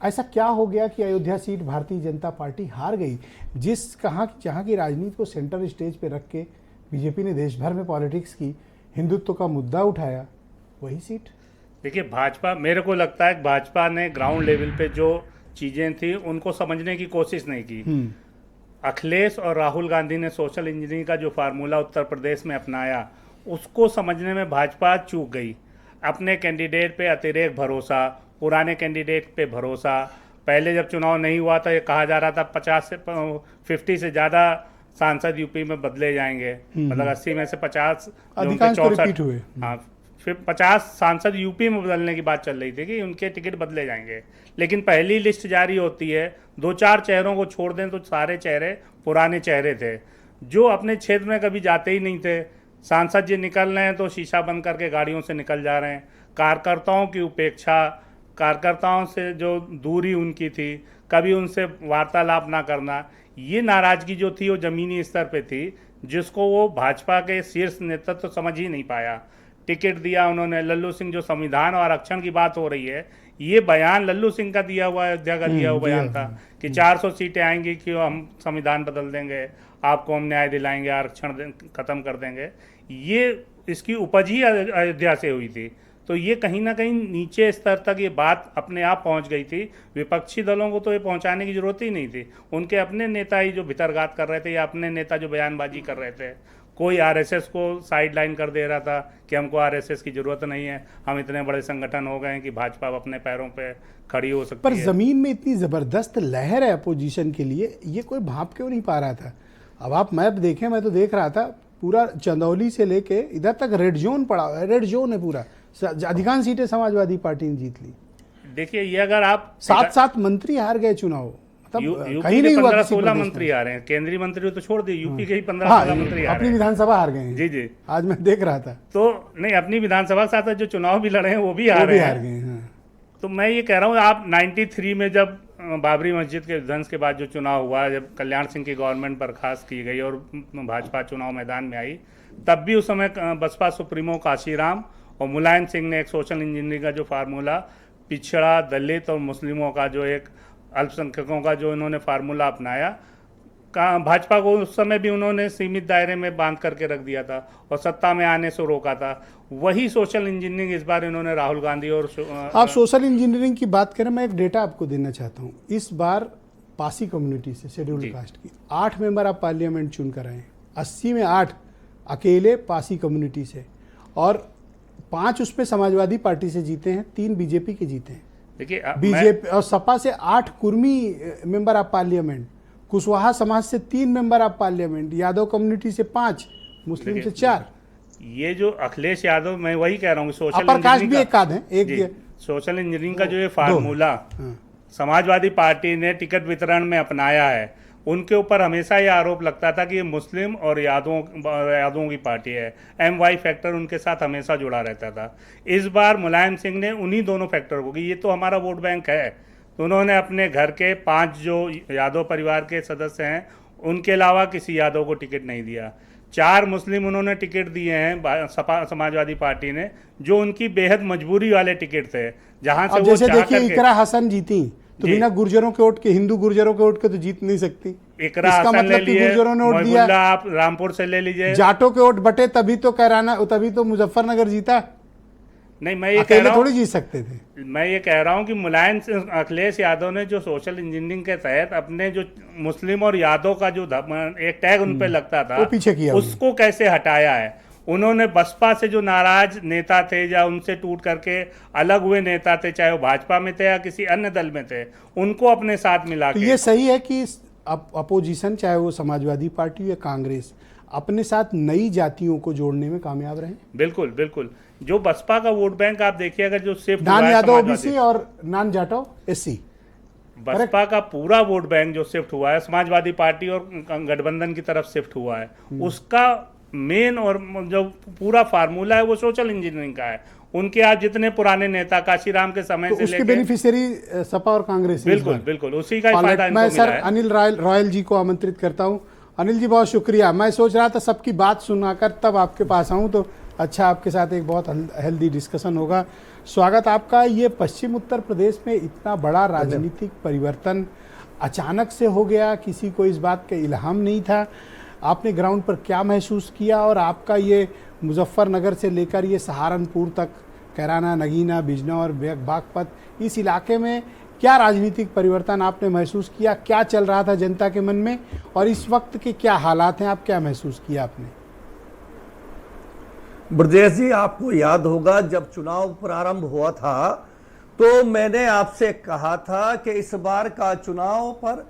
ऐसा क्या हो गया कि अयोध्या सीट भारतीय जनता पार्टी हार गई, जहां की राजनीति को सेंटर स्टेज पे रख के बीजेपी ने देश भर में पॉलिटिक्स की, हिंदुत्व का मुद्दा उठाया, वही सीट? देखिए, भाजपा, मेरे को लगता है भाजपा ने ग्राउंड लेवल पे जो चीज़ें थी उनको समझने की कोशिश नहीं की। अखिलेश और राहुल गांधी ने सोशल इंजीनियरिंग का जो फार्मूला उत्तर प्रदेश में अपनाया, उसको समझने में भाजपा चूक गई। अपने कैंडिडेट पे अतिरेक भरोसा, पुराने कैंडिडेट पे भरोसा। पहले जब चुनाव नहीं हुआ था ये कहा जा रहा था 50 से ज़्यादा सांसद यूपी में बदले जाएंगे, मतलब 80 में से 50, 64, हाँ फिर 50 सांसद यूपी में बदलने की बात चल रही थी कि उनके टिकट बदले जाएंगे, लेकिन पहली लिस्ट जारी होती है, 2-4 चेहरों को छोड़ दें तो सारे चेहरे पुराने चेहरे थे जो अपने क्षेत्र में कभी जाते ही नहीं थे। सांसद जी निकल रहे हैं तो शीशा बंद करके गाड़ियों से निकल जा रहे हैं। कार्यकर्ताओं की उपेक्षा, कार्यकर्ताओं से जो दूरी उनकी थी, कभी उनसे वार्तालाप ना करना, ये नाराज़गी जो थी वो ज़मीनी स्तर पे थी, जिसको वो भाजपा के शीर्ष नेतृत्व तो समझ ही नहीं पाया। टिकट दिया उन्होंने, लल्लू सिंह, जो संविधान और आरक्षण की बात हो रही है, ये बयान लल्लू सिंह का दिया हुआ, अयोध्या का दिया हुआ बयान था कि 400 सीटें आएंगी कि हम संविधान बदल देंगे, आपको हम न्याय दिलाएंगे, आरक्षण खत्म कर देंगे। ये इसकी उपज ही अयोध्या से हुई थी। तो ये कहीं ना कहीं नीचे स्तर तक ये बात अपने आप पहुंच गई थी। विपक्षी दलों को तो ये पहुंचाने की जरूरत ही नहीं थी, उनके अपने नेता ही जो भितरघात कर रहे थे या अपने नेता जो बयानबाजी कर रहे थे। कोई आरएसएस को साइडलाइन कर दे रहा था कि हमको आरएसएस की जरूरत नहीं है, हम इतने बड़े संगठन हो गए हैं कि भाजपा अपने पैरों पे खड़ी हो सकती पर है। जमीन में इतनी जबरदस्त लहर है अपोजिशन के लिए, ये कोई भाप क्यों नहीं पा रहा था? अब आप मैप देखें, मैं तो देख रहा था पूरा चंदौली से लेके इधर तक रेड जोन पड़ा हुआ है, रेड जोन है पूरा। अधिकांश सीटें समाजवादी पार्टी ने जीत ली। देखिए, ये अगर आप 7 मंत्री हार गए चुनाव, मतलब यूपी कहीं के नहीं हुआ। 15-16 मंत्री आ रहे हैं, केंद्रीय मंत्री तो छोड़ दिए, यूपी के ही 15-16 मंत्री आ रहे अपनी हैं। विधानसभा हार गए हैं। जी जी, आज मैं देख रहा था, तो नहीं, अपनी विधानसभा के साथ जो चुनाव भी लड़े हैं वो भी हार वो भी रहे हार हैं। गए हैं। तो मैं ये कह रहा हूँ, आप 93 में जब बाबरी मस्जिद के ध्वंस के बाद जो चुनाव हुआ, जब कल्याण सिंह की गवर्नमेंट बर्खास्त की गई और भाजपा चुनाव मैदान में आई, तब भी उस समय बसपा सुप्रीमो काशीराम और मुलायम सिंह ने एक सोशल इंजीनियरिंग का जो फार्मूला, पिछड़ा, दलित और मुस्लिमों का जो एक अल्पसंख्यकों का जो इन्होंने फार्मूला अपनाया, भाजपा को उस समय भी उन्होंने सीमित दायरे में बांध करके रख दिया था और सत्ता में आने से रोका था। वही सोशल इंजीनियरिंग इस बार इन्होंने राहुल गांधी और आप सोशल इंजीनियरिंग की बात करें, मैं एक डेटा आपको देना चाहता हूँ। इस बार पासी कम्युनिटी से, शेड्यूल्ड कास्ट की 8 मेंबर आप पार्लियामेंट चुन कर आए हैं। 80 में 8 अकेले पासी कम्युनिटी से, और 5 उसमें समाजवादी पार्टी से जीते हैं, 3 बीजेपी के जीते हैं। देखिए, बीजेपी और सपा से 8 Kurmi member of parliament, Kushwaha समाज से 3 member of parliament, Yadav community से 5, मुस्लिम से 4। ये जो अखिलेश यादव, मैं वही कह रहा हूँ, सोशल प्रकाश भी एक आध है, एक सोशल इंजीनियरिंग का जो ये फार्मूला समाजवादी पार्टी ने टिकट वितरण में अपनाया है, उनके ऊपर हमेशा ये आरोप लगता था कि ये मुस्लिम और यादवों की पार्टी है। MY फैक्टर उनके साथ हमेशा जुड़ा रहता था। इस बार मुलायम सिंह ने उन्हीं दोनों फैक्टर को, कि ये तो हमारा वोट बैंक है, तो उन्होंने अपने घर के 5 जो यादव परिवार के सदस्य हैं उनके अलावा किसी यादव को टिकट नहीं दिया। 4 मुस्लिम उन्होंने टिकट दिए हैं समाजवादी पार्टी ने, जो उनकी बेहद मजबूरी वाले टिकट थे, जहां से वो जैसे देखिए इकरा हसन जीती, तो जी। बिना गुर्जरों के वोट के, हिंदू गुर्जरों के वोट के तो जीत नहीं सकती। इकरा इसका हसन ले मतलब कि लिए, गुर्जरों ने वोट दिया। मोहबुल्ला आप रामपुर से ले लीजिए, जाटों के वोट बटे तभी तो कैराना, तभी तो मुजफ्फरनगर जीता। नहीं, मैं ये कह अकेले रहा हूँ, थोड़ी जीत सकते थे। मैं ये कह रहा हूँ कि मुलायम सिंह, अखिलेश यादव ने जो सोशल इंजीनियरिंग के तहत अपने जो मुस्लिम और यादव का जो एक टैग उन पे लगता था, वो पीछे किया उसको कैसे हटाया है। उन्होंने बसपा से जो नाराज नेता थे या उनसे टूट करके अलग हुए नेता थे, चाहे वो भाजपा में थे या किसी अन्य दल में थे, उनको अपने साथ मिला तो के। ये सही है कि अपोजिशन, चाहे वो समाजवादी पार्टी हो या कांग्रेस, अपने साथ नई जातियों को जोड़ने में कामयाब रहे। बिल्कुल बिल्कुल। जो बसपा का वोट बैंक आप देखिए, अगर जो शिफ्ट नान यादव ओबीसी और नान जाटो SC, बसपा का पूरा वोट बैंक जो शिफ्ट हुआ है समाजवादी पार्टी और गठबंधन की तरफ शिफ्ट हुआ है, उसका मेन और जो पूरा फार्मूला है वो सोशल इंजीनियरिंग का है। उनके आज जितने पुराने नेता काशीराम के समय तो से उसके लेके, बेनिफिशियरी सपा और कांग्रेस है। बिल्कुल बिल्कुल उसी का ही फायदा इनको मैं मिला सर है। अनिल रॉयल जी को आमंत्रित करता हूं। अनिल जी, बहुत शुक्रिया। मैं सोच रहा था सबकी बात सुनाकर तब आपके पास आऊं, तो अच्छा आपके साथ एक बहुत हेल्दी डिस्कशन होगा। स्वागत आपका। ये पश्चिम उत्तर प्रदेश में इतना बड़ा राजनीतिक परिवर्तन अचानक से हो गया, किसी को इस बात का इल्हाम नहीं था। आपने ग्राउंड पर क्या महसूस किया, और आपका ये मुजफ्फरनगर से लेकर ये सहारनपुर तक, कैराना, नगीना, बिजनौर, बागपत, इस इलाके में क्या राजनीतिक परिवर्तन आपने महसूस किया? क्या चल रहा था जनता के मन में, और इस वक्त के क्या हालात हैं, आप क्या महसूस किया आपने? ब्रजेश जी, आपको याद होगा जब चुनाव प्रारंभ हुआ था तो मैंने आपसे कहा था कि इस बार का चुनाव पर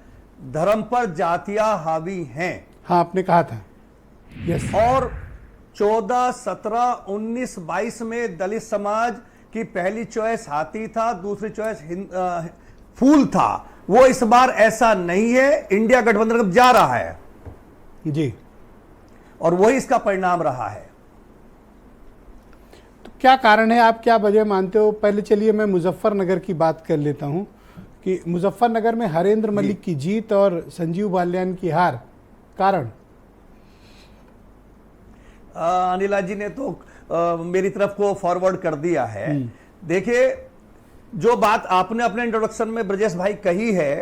धर्म पर जातियां हावी हैं। हाँ, आपने कहा था। यस। और 14, 17, 19, 22 में दलित समाज की पहली चॉइस हाथी था, दूसरी चॉइस फूल था। वो इस बार ऐसा नहीं है। इंडिया गठबंधन अब जा रहा है जी, और वही इसका परिणाम रहा है। तो क्या कारण है, आप क्या वजह मानते हो? पहले चलिए मैं मुजफ्फरनगर की बात कर लेता हूं कि मुजफ्फरनगर में हरेंद्र मलिक की जीत और संजीव बालियान की हार, कारण? अनिला जी ने तो मेरी तरफ को फॉरवर्ड कर दिया है। देखिए, जो बात आपने अपने इंट्रोडक्शन में ब्रजेश भाई कही है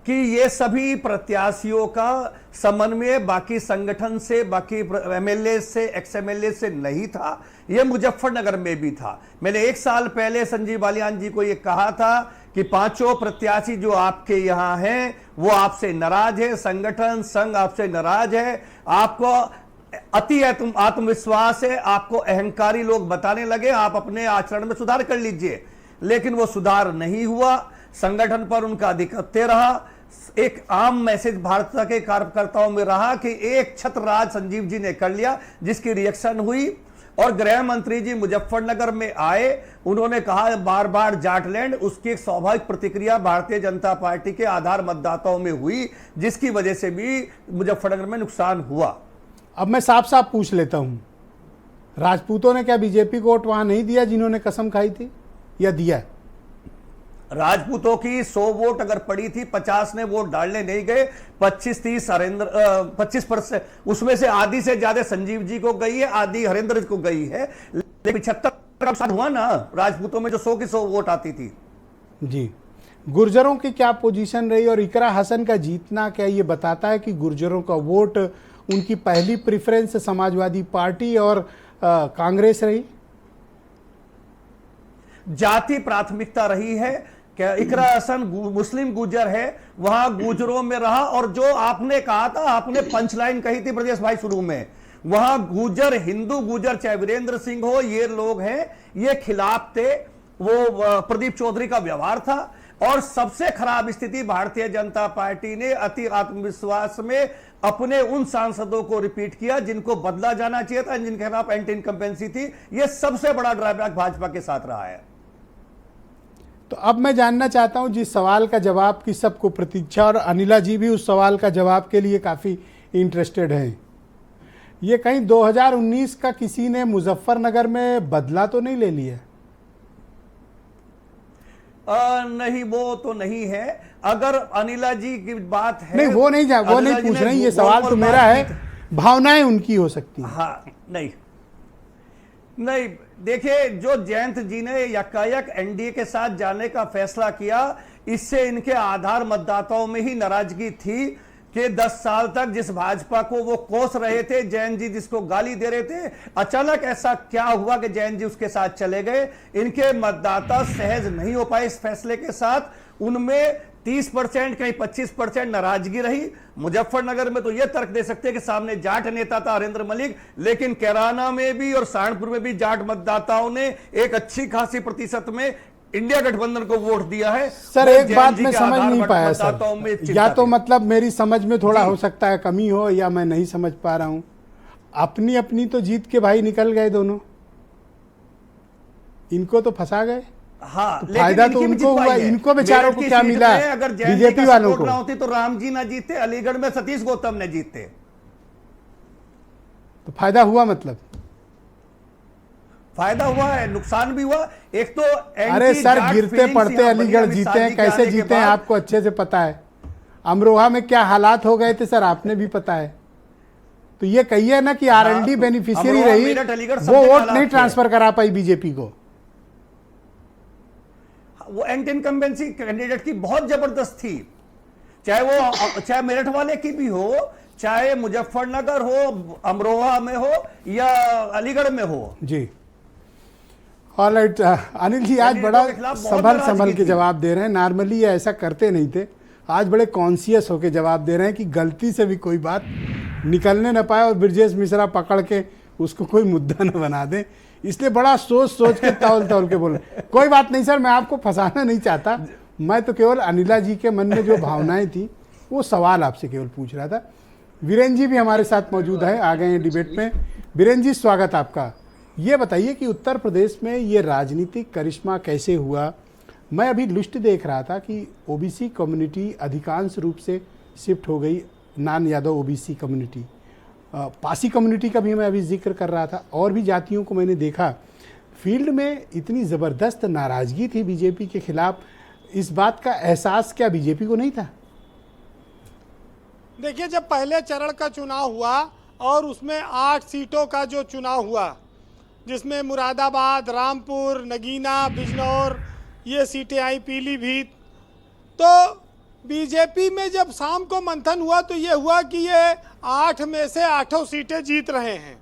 कि ये सभी प्रत्याशियों का समन्वय बाकी संगठन से, बाकी एमएलए से, एक्स एमएलए से नहीं था, ये मुजफ्फरनगर में भी था। मैंने 1 साल पहले संजीव बालियान जी को ये कहा था कि 5 प्रत्याशी जो आपके यहां हैं वो आपसे नाराज है, संगठन संघ आपसे नाराज है, आपको अति आत्मविश्वास है, आपको अहंकारी लोग बताने लगे, आप अपने आचरण में सुधार कर लीजिए। लेकिन वो सुधार नहीं हुआ, संगठन पर उनका आधिपत्य रहा। एक आम मैसेज भाजपा के कार्यकर्ताओं में रहा कि एक छत्र राज संजीव जी ने कर लिया, जिसकी रिएक्शन हुई। और गृह मंत्री जी मुजफ्फरनगर में आए, उन्होंने कहा बार बार जाटलैंड, उसकी एक स्वाभाविक प्रतिक्रिया भारतीय जनता पार्टी के आधार मतदाताओं में हुई, जिसकी वजह से भी मुजफ्फरनगर में नुकसान हुआ। अब मैं साफ साफ पूछ लेता हूं, राजपूतों ने क्या बीजेपी को वोट वहां नहीं दिया जिन्होंने कसम खाई थी, या दिया? राजपूतों की 100 वोट अगर पड़ी थी, 50 ने वोट डालने नहीं गए, 25-30 हरेंद्र 25%, उसमें से आधी से ज्यादा संजीव जी को गई है, आधी हरेंद्र को गई है। 75 हुआ ना राजपूतों में, जो 100 की 100 वोट आती थी। जी, गुर्जरों की क्या पोजीशन रही और इकरा हसन का जीतना क्या ये बताता है कि गुर्जरों का वोट, उनकी पहली प्रेफरेंस समाजवादी पार्टी और कांग्रेस रही? जाति प्राथमिकता रही है। क्या इकरा हसन मुस्लिम गुजर है, वहां गुजरों में रहा। और जो आपने कहा था, आपने पंचलाइन कही थी ब्रजेश भाई शुरू में, वहां गुजर, हिंदू गुजर, चाहे वीरेंद्र सिंह हो, ये लोग हैं, ये खिलाफ थे। वो प्रदीप चौधरी का व्यवहार था। और सबसे खराब स्थिति भारतीय जनता पार्टी ने अति आत्मविश्वास में अपने उन सांसदों को रिपीट किया जिनको बदला जाना चाहिए था, जिनके खिलाफ एंटी इनकम्बेंसी थी। यह सबसे बड़ा ड्रॉबैक भाजपा के साथ रहा है। तो अब मैं जानना चाहता हूं, जिस सवाल का जवाब की सबको प्रतीक्षा, और अनिला जी भी उस सवाल का जवाब के लिए काफ़ी इंटरेस्टेड हैं, ये कहीं 2019 का किसी ने मुजफ्फरनगर में बदला तो नहीं ले लिया? नहीं, वो तो नहीं है। अगर अनिला जी की बात है, नहीं, वो नहीं पूछ रहे, ये सवाल तो मेरा है, भावनाएं उनकी हो सकती हैं। हाँ, नहीं, देखिए, जो जयंत जी ने यकायक एनडीए के साथ जाने का फैसला किया, इससे इनके आधार मतदाताओं में ही नाराजगी थी कि 10 साल तक जिस भाजपा को वो कोस रहे थे, जैन जी जिसको गाली दे रहे थे, अचानक ऐसा क्या हुआ कि जैन जी उसके साथ चले गए। इनके मतदाता सहज नहीं हो पाए इस फैसले के साथ। उनमें 30%, कहीं 25% नाराजगी रही। मुजफ्फरनगर में तो यह तर्क दे सकते हैं कि सामने जाट नेता था हरेंद्र मलिक, लेकिन कैराना में भी और सहारनपुर में भी जाट मतदाताओं ने एक अच्छी खासी प्रतिशत में इंडिया गठबंधन को वोट दिया है। सर, एक बात मैं समझ नहीं पाया सर, या तो मतलब मेरी समझ में थोड़ा हो सकता है कमी हो, या मैं नहीं समझ पा रहा हूं। अपनी अपनी तो जीत के भाई निकल गए दोनों, इनको तो फंसा गए। हाँ, तो फायदा तो उनको हुआ, इनको बेचारों को क्या मिला? अगर बीजेपी वालों को ना होती तो राम जी ना जीतते, अलीगढ़ में सतीश गौतम ने जीतते। तो फायदा हुआ, मतलब फायदा हुआ है, नुकसान भी हुआ। एक तो अरे सर, गिरते पड़ते अलीगढ़ जीते हैं, कैसे जीते हैं आपको अच्छे से पता है। अमरोहा में क्या हालात हो गए थे सर, आपने भी पता है। तो ये कहिए ना कि आरएलडी बेनिफिशियरी रही, वो वोट नहीं ट्रांसफर करा पाई बीजेपी को। वो एंटी इनकम्बेंसी कैंडिडेट की बहुत जबरदस्त थी, चाहे मेरठ वाले की भी हो, चाहे मुजफ्फरनगर हो, अमरोहा में हो, या अलीगढ़ में हो। जी, ऑलराइट। अनिल जी आज बड़ा संभल के जवाब दे रहे हैं। नॉर्मली ये ऐसा करते नहीं थे, आज बड़े कॉन्शियस होकर जवाब दे रहे हैं कि गलती से भी कोई बात निकलने न पाए और ब्रजेश मिश्रा पकड़ के उसको कोई मुद्दा न बना दे, इसलिए बड़ा सोच के तौल के बोल रहे। कोई बात नहीं सर, मैं आपको फंसाना नहीं चाहता, मैं तो केवल अनिला जी के मन में जो भावनाएं थी वो सवाल आपसे केवल पूछ रहा था। वीरेन जी भी हमारे साथ मौजूद है, आ गए हैं डिबेट में। वीरेन जी, स्वागत आपका। ये बताइए कि उत्तर प्रदेश में ये राजनीतिक करिश्मा कैसे हुआ? मैं अभी लिस्ट देख रहा था कि ओबीसी कम्युनिटी अधिकांश रूप से शिफ्ट हो गई, non Yadav OBC community, Pasi community का भी मैं अभी जिक्र कर रहा था, और भी जातियों को मैंने देखा। फील्ड में इतनी ज़बरदस्त नाराज़गी थी बीजेपी के खिलाफ, इस बात का एहसास क्या बीजेपी को नहीं था? देखिए, जब पहले चरण का चुनाव हुआ और उसमें 8 सीटों का जो चुनाव हुआ, जिसमें मुरादाबाद, रामपुर, नगीना, बिजनौर ये सीटें आई, पीलीभीत, तो बीजेपी में जब शाम को मंथन हुआ तो ये हुआ कि ये 8 में से 8 सीटें जीत रहे हैं।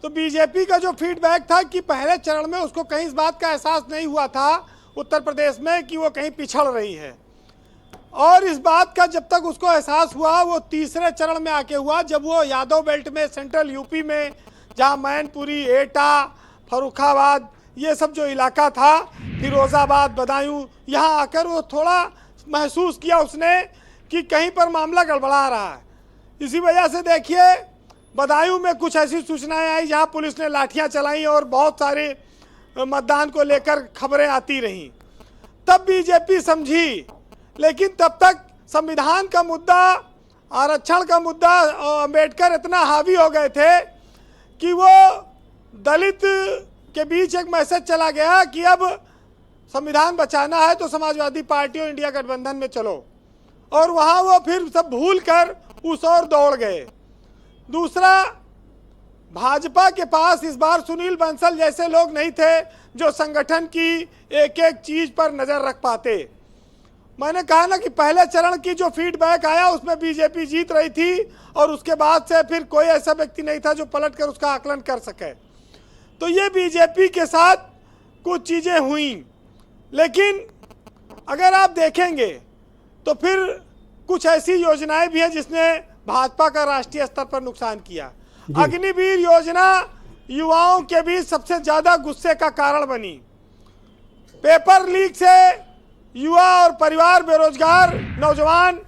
तो बीजेपी का जो फीडबैक था कि पहले चरण में उसको कहीं इस बात का एहसास नहीं हुआ था उत्तर प्रदेश में कि वो कहीं पिछड़ रही है, और इस बात का जब तक उसको एहसास हुआ वो तीसरे चरण में आके हुआ, जब वो यादव बेल्ट में, सेंट्रल यूपी में, जहाँ मैनपुरी, एटा, फर्रुखाबाद ये सब जो इलाका था, फिरोजाबाद, बदायूं, यहाँ आकर वो थोड़ा महसूस किया उसने कि कहीं पर मामला गड़बड़ा रहा है। इसी वजह से देखिए, बदायूं में कुछ ऐसी सूचनाएं आई जहां पुलिस ने लाठियां चलाई और बहुत सारे मतदान को लेकर खबरें आती रहीं। तब बीजेपी समझी, लेकिन तब तक संविधान का मुद्दा, आरक्षण का मुद्दा, अंबेडकर इतना हावी हो गए थे कि वो दलित के बीच एक मैसेज चला गया कि अब संविधान बचाना है तो समाजवादी पार्टी और इंडिया गठबंधन में चलो, और वहाँ वो फिर सब भूल कर उस ओर दौड़ गए। दूसरा, भाजपा के पास इस बार सुनील बंसल जैसे लोग नहीं थे जो संगठन की एक एक चीज पर नजर रख पाते। मैंने कहा ना कि पहले चरण की जो फीडबैक आया उसमें बीजेपी जीत रही थी, और उसके बाद से फिर कोई ऐसा व्यक्ति नहीं था जो पलट कर उसका आकलन कर सके। तो ये बीजेपी के साथ कुछ चीजें हुई, लेकिन अगर आप देखेंगे तो फिर कुछ ऐसी योजनाएं भी हैं जिसने भाजपा का राष्ट्रीय स्तर पर नुकसान किया। अग्निवीर योजना युवाओं के बीच सबसे ज्यादा गुस्से का कारण बनी। पेपर लीक से युवा और परिवार, बेरोजगार नौजवान,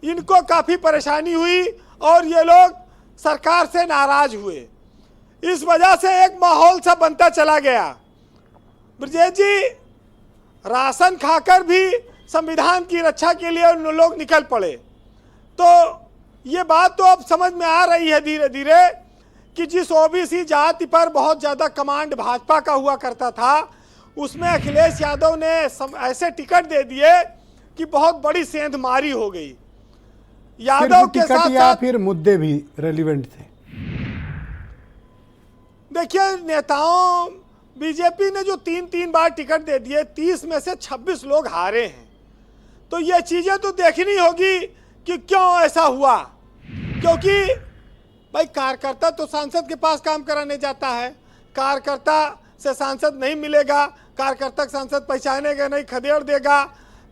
इनको काफी परेशानी हुई और ये लोग सरकार से नाराज हुए। इस वजह से एक माहौल सा बनता चला गया। ब्रजेश जी, राशन खाकर भी संविधान की रक्षा के लिए उन लोग निकल पड़े। तो ये बात तो अब समझ में आ रही है धीरे धीरे कि जिस ओबीसी जाति पर बहुत ज़्यादा कमांड भाजपा का हुआ करता था, उसमें अखिलेश यादव ने ऐसे टिकट दे दिए कि बहुत बड़ी सेंधमारी हो गई। यादव के साथ या फिर मुद्दे भी रेलिवेंट थे। देखिए, नेताओं, बीजेपी ने जो 3 बार टिकट दे दिए, 30 में से 26 लोग हारे हैं। तो ये चीजें तो देखनी होगी कि क्यों ऐसा हुआ, क्योंकि भाई कार्यकर्ता तो सांसद के पास काम कराने जाता है, कार्यकर्ता से सांसद नहीं मिलेगा, कार्यकर्ता सांसद पहचानेगा नहीं, खदेड़ देगा,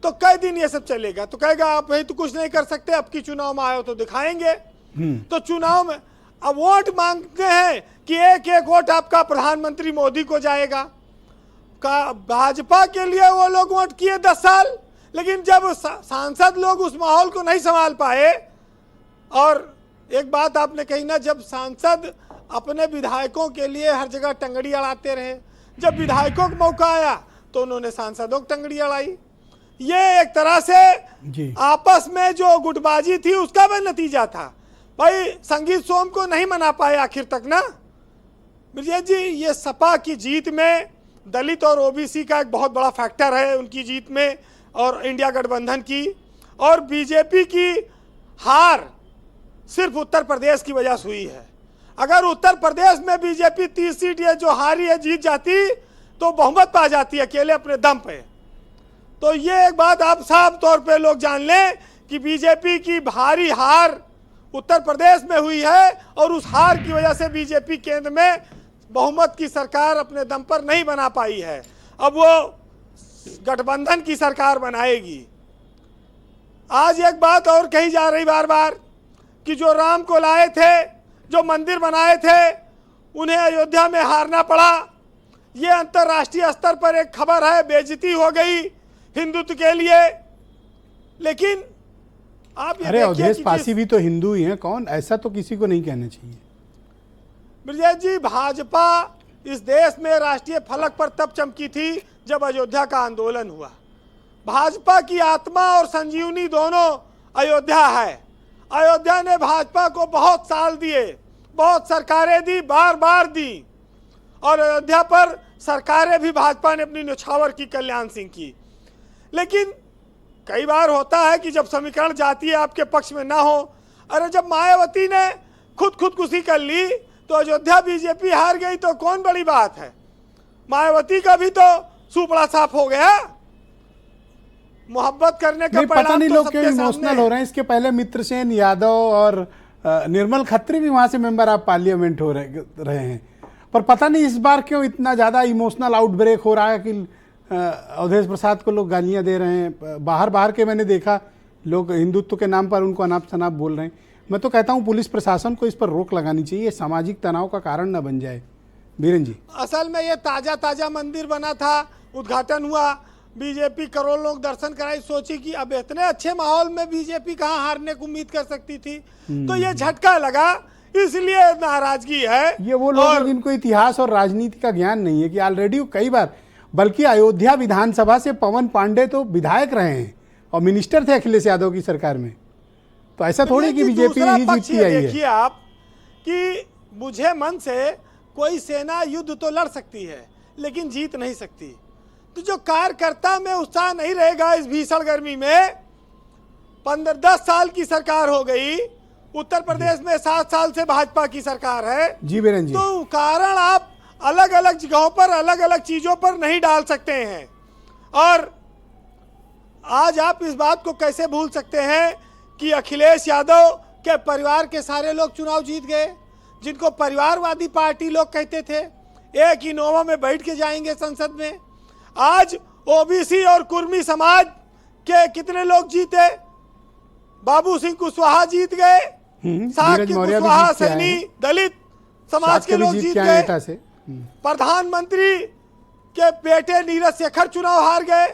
तो कई दिन ये सब चलेगा। तो कहेगा आप भाई तो कुछ नहीं कर सकते, अब की चुनाव में आए हो तो दिखाएंगे। तो चुनाव में अब वोट मांगते हैं कि एक एक वोट आपका प्रधानमंत्री मोदी को जाएगा। का भाजपा के लिए वो लोग वोट किए 10 साल, लेकिन जब सांसद लोग उस माहौल को नहीं संभाल पाए, और एक बात आपने कही ना, जब सांसद अपने विधायकों के लिए हर जगह टंगड़ी अड़ाते रहे, जब विधायकों को मौका आया तो उन्होंने सांसदों को टंगड़ी अड़ाई। ये एक तरह से आपस में जो गुटबाजी थी उसका वह नतीजा था। भाई संगीत सोम को नहीं मना पाए आखिर तक ना। ब्रजेश जी, ये सपा की जीत में दलित और ओबीसी का एक बहुत बड़ा फैक्टर है उनकी जीत में, और इंडिया गठबंधन की, और बीजेपी की हार सिर्फ उत्तर प्रदेश की वजह से हुई है। अगर उत्तर प्रदेश में बीजेपी 30 सीट ये जो हारी है जीत जाती तो बहुमत पा जाती अकेले अपने दम पे। तो ये एक बात आप साफ तौर पे लोग जान लें कि बीजेपी की भारी हार उत्तर प्रदेश में हुई है, और उस हार की वजह से बीजेपी केंद्र में बहुमत की सरकार अपने दम पर नहीं बना पाई है। अब वो गठबंधन की सरकार बनाएगी। आज एक बात और कही जा रही बार बार कि जो राम को लाए थे, जो मंदिर बनाए थे, उन्हें अयोध्या में हारना पड़ा। ये अंतर्राष्ट्रीय स्तर पर एक खबर है, बेइज्जती हो गई हिंदुत्व के लिए। लेकिन आप ये अरे देखिए अवधेश कि पासी भी तो हिंदू ही हैं, कौन, ऐसा तो किसी को नहीं कहना चाहिए। ब्रजेश जी, भाजपा इस देश में राष्ट्रीय फलक पर तब चमकी थी जब अयोध्या का आंदोलन हुआ। भाजपा की आत्मा और संजीवनी दोनों अयोध्या है। अयोध्या ने भाजपा को बहुत साल दिए, बहुत सरकारें दी, बार बार दी, और अयोध्या पर सरकारें भी भाजपा ने अपनी न्यौछावर की, कल्याण सिंह की। लेकिन कई बार होता है कि जब समीकरण जातीय आपके पक्ष में ना हो, अरे जब मायावती ने खुदकुशी कर ली तो अयोध्या बीजेपी हार गई, तो कौन बड़ी बात है। मायावती का भी तो सुपड़ा साफ हो गया। मोहब्बत करने का नहीं, पता नहीं तो लोग सबके क्यों सामने इमोशनल हो रहे हैं। इसके पहले मित्रसेन यादव और निर्मल खत्री भी वहां से मेंबर ऑफ पार्लियामेंट हो रहे हैं, पर पता नहीं इस बार क्यों इतना ज्यादा इमोशनल आउटब्रेक हो रहा है कि अवधेश प्रसाद को लोग गालियां दे रहे हैं। बाहर के मैंने देखा लोग हिंदुत्व के नाम पर उनको अनाप शनाप बोल रहे हैं। मैं तो कहता हूं पुलिस प्रशासन को इस पर रोक लगानी चाहिए, सामाजिक तनाव का कारण न बन जाए। बीरेन जी, असल में ये ताजा मंदिर बना था, उद्घाटन हुआ, बीजेपी करोड़ लोग दर्शन कराई, सोची कि अब इतने अच्छे माहौल में बीजेपी कहाँ हारने की उम्मीद कर सकती थी। तो ये झटका लगा, इसलिए नाराजगी है। ये वो लोग हैं जिनको इतिहास और राजनीति का ज्ञान नहीं है कि ऑलरेडी कई बार, बल्कि अयोध्या विधानसभा से पवन पांडे तो विधायक रहे हैं और मिनिस्टर थे अखिलेश यादव की सरकार में। तो ऐसा थोड़ी कि बीजेपी ही जीतती आई है। देखिए आप कि बुझे मन से कोई सेना युद्ध तो लड़ सकती है लेकिन जीत नहीं सकती। तो जो कार्यकर्ता में उत्साह नहीं रहेगा इस भीषण गर्मी में, 15-10 साल की सरकार हो गई, उत्तर प्रदेश में 7 साल से भाजपा की सरकार है जी बीरेन जी, तो कारण आप अलग अलग जगहों पर अलग अलग चीजों पर नहीं डाल सकते हैं। और आज आप इस बात को कैसे भूल सकते हैं कि अखिलेश यादव के परिवार के सारे लोग चुनाव जीत गए, जिनको परिवारवादी पार्टी लोग कहते थे, एक इनोवा में बैठ के जाएंगे संसद में। आज ओबीसी और कुर्मी समाज के कितने लोग जीते, बाबू सिंह कुशवाहा जीत गए, साकी कुशवाहा सैनी दलित समाज के लोग जीत गए, प्रधानमंत्री के बेटे नीरज शेखर चुनाव हार गए,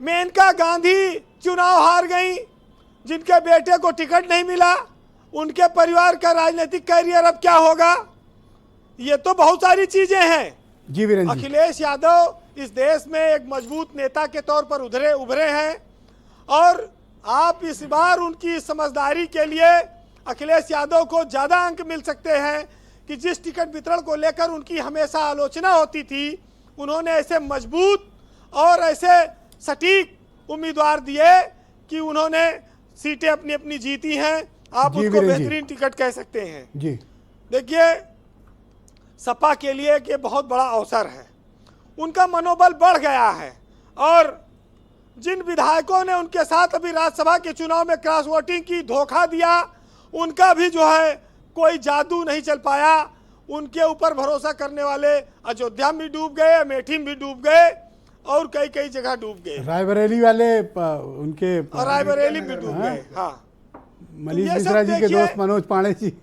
मेनका गांधी चुनाव हार गई, जिनके बेटे को टिकट नहीं मिला, उनके परिवार का राजनीतिक कैरियर अब क्या होगा। ये तो बहुत सारी चीजें हैं। जी वीरेन जी, अखिलेश यादव इस देश में एक मजबूत नेता के तौर पर उभरे हैं और आप इस बार उनकी समझदारी के लिए अखिलेश यादव को ज्यादा अंक मिल सकते हैं कि जिस टिकट वितरण को लेकर उनकी हमेशा आलोचना होती थी, उन्होंने ऐसे मजबूत और ऐसे सटीक उम्मीदवार दिए कि उन्होंने सीटें अपनी अपनी जीती हैं। आप उसको बेहतरीन टिकट कह सकते हैं। जी देखिए, सपा के लिए ये बहुत बड़ा अवसर है, उनका मनोबल बढ़ गया है और जिन विधायकों ने उनके साथ अभी राज्यसभा के चुनाव में क्रॉस वोटिंग की, धोखा दिया, उनका भी जो है कोई जादू नहीं चल पाया। उनके ऊपर भरोसा करने वाले अयोध्या में डूब गए, अमेठी में भी डूब गए और कई जगह डूब गए। रायबरेली वाले उनके रायबरेली में डूब गए। हाँ, मनीष मिश्रा जी के दोस्त मनोज पांडे जी,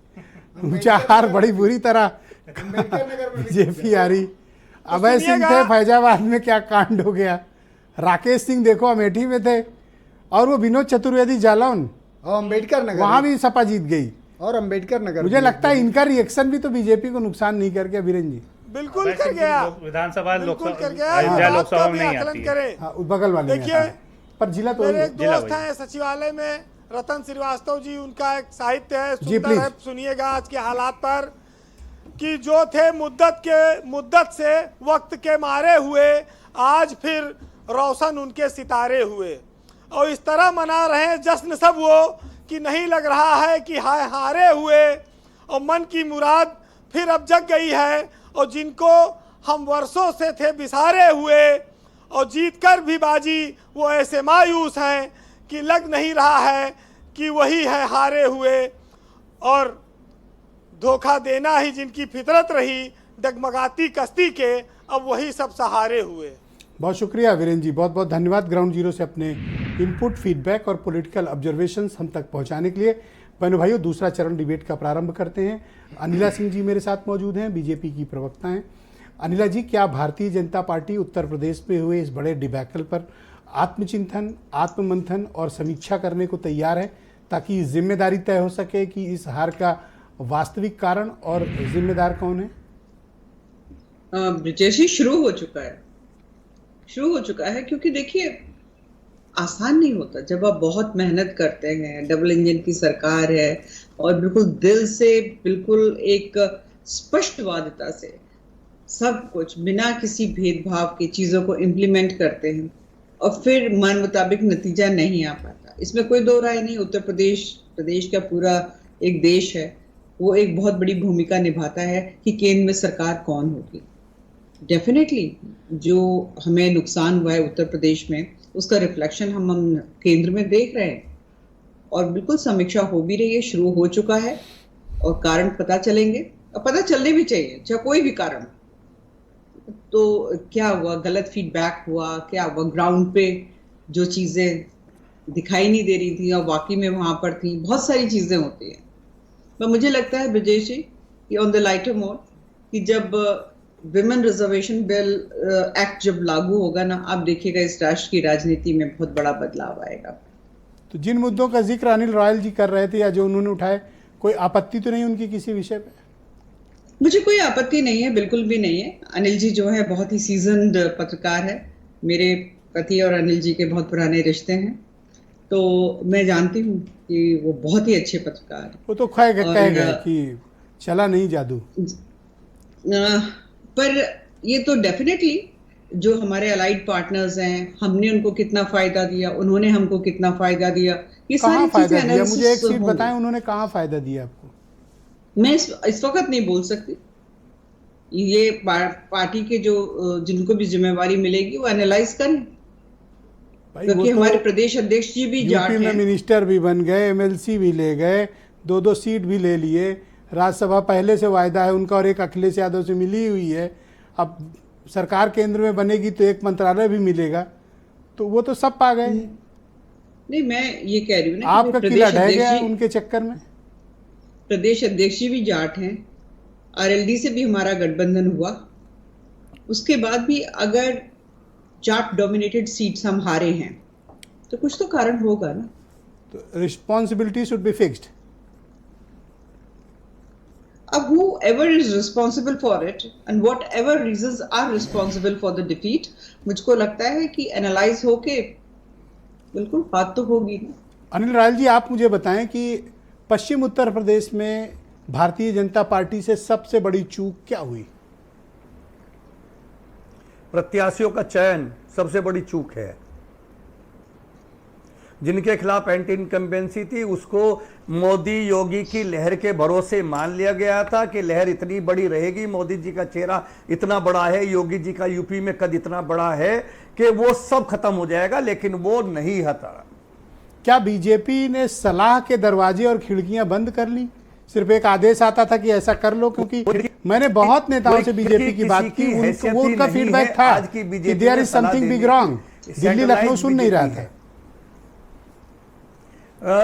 ऊंचा हार बड़ी बुरी तरह बीजेपी आ रही। अभय सिंह थे फैजाबाद में, क्या कांड हो गया। राकेश सिंह देखो अमेठी में थे और वो विनोद चतुर्वेदी जालौन और अम्बेडकर नगर, वहां भी सपा जीत गई और अम्बेडकर नगर। मुझे लगता है इनका रिएक्शन भी तो बीजेपी को नुकसान नहीं कर गया। बीरेन जी, बिल्कुल कर गया, विधानसभा अयोध्या लोकसभा में नहीं आती है। बगल वाले देखिए, पर जिला तो मेरे एक दोस्त हैं सचिवालय में, रतन श्रीवास्तव जी, उनका एक साहित्य है, सुंदर है, सुनिएगा आज के हालात पर कि जो थे मुद्दत से वक्त के मारे हुए, आज फिर रोशन उनके सितारे हुए। और इस तरह मना रहे हैं जश्न सब वो कि नहीं लग रहा है कि हारे हुए और मन की मुराद फिर अब जग गई है। और जिनको हम वर्षों से थे बिसारे हुए और जीतकर भी बाजी, वो ऐसे मायूस हैं कि लग नहीं रहा है कि वही है हारे हुए। और धोखा देना ही जिनकी फितरत रही, डगमगाती कश्ती के अब वही सब सहारे हुए। बहुत शुक्रिया वीरेन जी, बहुत बहुत धन्यवाद ग्राउंड जीरो से अपने इनपुट, फीडबैक और पॉलिटिकल ऑब्जर्वेशंस हम तक पहुंचाने के लिए। बहनों भाइयों, दूसरा चरण डिबेट का प्रारंभ करते हैं। अनिला सिंह जी मेरे साथ मौजूद हैं, बीजेपी की प्रवक्ता हैं। अनिला जी, क्या भारतीय जनता पार्टी उत्तर प्रदेश में हुए इस बड़े डिबैकल पर आत्मचिंतन, आत्ममंथन और समीक्षा करने को तैयार है, ताकि जिम्मेदारी तय हो सके कि इस हार का वास्तविक कारण और जिम्मेदार कौन है? ब्रिजेश जी, शुरू हो चुका है क्योंकि देखिए आसान नहीं होता जब आप बहुत मेहनत करते हैं, डबल इंजन की सरकार है और बिल्कुल दिल से, बिल्कुल एक स्पष्टवादिता से सब कुछ बिना किसी भेदभाव के चीजों को इम्प्लीमेंट करते हैं और फिर मन मुताबिक नतीजा नहीं आ पाता। इसमें कोई दो राय नहीं। उत्तर प्रदेश का पूरा एक देश है, वो एक बहुत बड़ी भूमिका निभाता है कि केंद्र में सरकार कौन होगी। डेफिनेटली जो हमें नुकसान हुआ है उत्तर प्रदेश में, उसका रिफ्लेक्शन हम केंद्र में देख रहे हैं और बिल्कुल समीक्षा हो भी रही है, शुरू हो चुका है और कारण पता चलेंगे और पता चलने भी चाहिए, चाहे कोई भी कारण। तो क्या हुआ, गलत फीडबैक हुआ, क्या हुआ, ग्राउंड पे जो चीजें दिखाई नहीं दे रही थी और वाकई में वहां पर थी, बहुत सारी चीजें होती हैं। तो मुझे लगता है ब्रजेश जी कि ऑन द लाइटर मोड कि जब विमेन रिजर्वेशन बिल एक्ट जब लागू होगा ना, आप देखिएगा इस राष्ट्र की राजनीति में बहुत बड़ा बदलाव आएगा। तो जिन मुद्दों का जिक्र अनिल रॉयल जी कर रहे थे या जो उन्होंने उठाए, कोई आपत्ति तो नहीं उनकी किसी विषय पे? मुझे कोई आपत्ति नहीं है, बिल्कुल भी नहीं है। अनिल जी जो है बहुत ही सीजन्ड पत्रकार है, मेरे पति और अनिल जी के बहुत पुराने रिश्ते हैं, तो मैं जानती हूँ कि वो बहुत ही अच्छे पत्रकार हैं। वो तो कह गए कि चला नहीं जादू, पर ये तो डेफिनेटली जो हमारे अलाइड पार्टनर्स हैं, हमने उनको कितना फायदा दिया, उन्होंने हमको कितना फायदा दिया, ये सारी चीजें एनालिसिस। मुझे एक सीट बताएं, उन्होंने कहाँ फायदा दिया आपको? मैं इस वक्त नहीं बोल सकती। ये पार्टी के जो जिनको भी जिम्मेवारी मिलेगी वो एनालाइज करें, क्योंकि हमारे प्रदेश अध्यक्ष जी भी जाट हैं, में मिनिस्टर भी बन गए, एमएलसी भी ले गए, 2-2 सीट भी ले लिए, राज्यसभा पहले से वायदा है उनका और एक अखिलेश यादव से मिली हुई है। अब सरकार केंद्र में बनेगी तो एक मंत्रालय भी मिलेगा, तो वो तो सब पा गए। नहीं, मैं ये कह रही हूँ ना, आपका किला ढह गया उनके चक्कर में। प्रदेश अध्यक्ष जी भी जाट हैं, आरएलडी से भी हमारा गठबंधन हुआ, उसके बाद भी अगर जाट डोमिनेटेड सीट्स हम हारे हैं तो कुछ तो कारण होगा ना। तो रिस्पॉन्सिबिलिटी शुड बी फिक्स्ड। अब whoever is responsible for it and whatever reasons are responsible for the defeat, मुझको लगता है कि एनालाइज होके बिल्कुल बात तो होगी ना। अनिल रॉयल जी, आप मुझे बताएं कि पश्चिम उत्तर प्रदेश में भारतीय जनता पार्टी से सबसे बड़ी चूक क्या हुई? प्रत्याशियों का चयन सबसे बड़ी चूक है। जिनके खिलाफ एंटी इनकम्बेंसी थी उसको मोदी योगी की लहर के भरोसे मान लिया गया था कि लहर इतनी बड़ी रहेगी, मोदी जी का चेहरा इतना बड़ा है, योगी जी का यूपी में कद इतना बड़ा है कि वो सब खत्म हो जाएगा, लेकिन वो नहीं हटा। क्या बीजेपी ने सलाह के दरवाजे और खिड़कियां बंद कर ली? सिर्फ एक आदेश आता था कि ऐसा कर लो, क्योंकि मैंने बहुत नेताओं से बीजेपी की बात की, वो उनका फीडबैक था कि there is something big wrong. Delhi Lucknow सुन नहीं रहा था।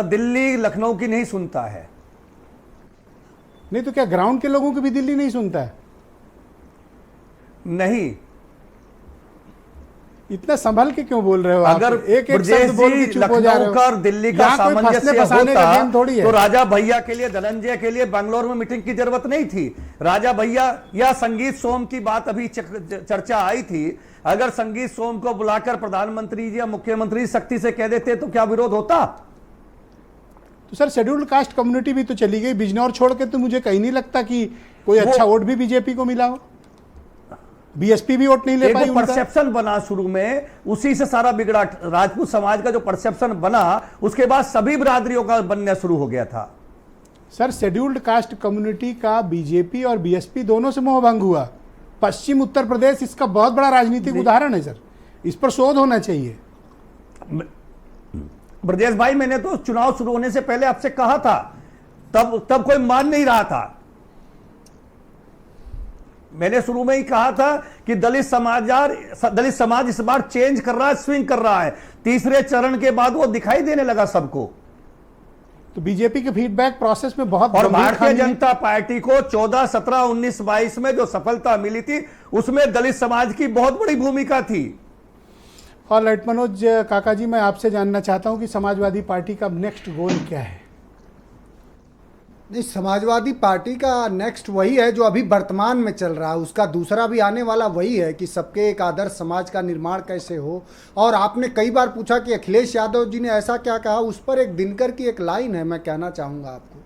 दिल्ली लखनऊ की नहीं सुनता है। नहीं तो क्या ग्राउंड के लोगों की भी दिल्ली नहीं सुनता है? नहीं। इतना संभल के क्यों बोल रहे हो? अगर एक शब्द बोल के चुप हो जा रहे हो। लखनऊ का दिल्ली का सामंजस्य होता तो राजा भैया के लिए, धनंजय के लिए बैंगलोर में मीटिंग की जरूरत नहीं थी। राजा भैया या संगीत सोम की बात अभी चर्चा आई थी, अगर संगीत सोम को बुलाकर प्रधानमंत्री जी या मुख्यमंत्री सख्ती से कह देते तो क्या विरोध होता? तो सर, शेड्यूल्ड कास्ट कम्युनिटी भी तो चली गई बिजनौर छोड़ के, तो मुझे कहीं नहीं लगता कि कोई अच्छा वोट भी बीजेपी को मिला हो। बीएसपी भी वोट नहीं ले पाई। परसेप्शन बना शुरू में, उसी से सारा बिगड़ा। राजपूत समाज का जो परसेप्शन बना, उसके बाद सभी बिरादरियों का बनना शुरू हो गया था। सर, शेड्यूल्ड कास्ट कम्युनिटी का बीजेपी और बीएसपी दोनों से मोहभंग हुआ। पश्चिम उत्तर प्रदेश इसका बहुत बड़ा राजनीतिक उदाहरण है सर, इस पर शोध होना चाहिए। ब्रजेश भाई, मैंने तो चुनाव शुरू होने से पहले आपसे कहा था, तब कोई मान नहीं रहा था। मैंने शुरू में ही कहा था कि दलित समाज इस बार चेंज कर रहा है, स्विंग कर रहा है। तीसरे चरण के बाद वो दिखाई देने लगा सबको। तो बीजेपी के फीडबैक प्रोसेस में बहुत, और भारतीय जनता पार्टी को 14, 17, 19, 22 में जो सफलता मिली थी, उसमें दलित समाज की बहुत बड़ी भूमिका थी। और लाइट मनोज काका जी, मैं आपसे जानना चाहता हूं कि समाजवादी पार्टी का नेक्स्ट गोल क्या है? नहीं, समाजवादी पार्टी का नेक्स्ट वही है जो अभी वर्तमान में चल रहा है, उसका दूसरा भी आने वाला वही है कि सबके एक आदर्श समाज का निर्माण कैसे हो। और आपने कई बार पूछा कि अखिलेश यादव जी ने ऐसा क्या कहा, उस पर एक दिनकर की एक लाइन है, मैं कहना चाहूँगा आपको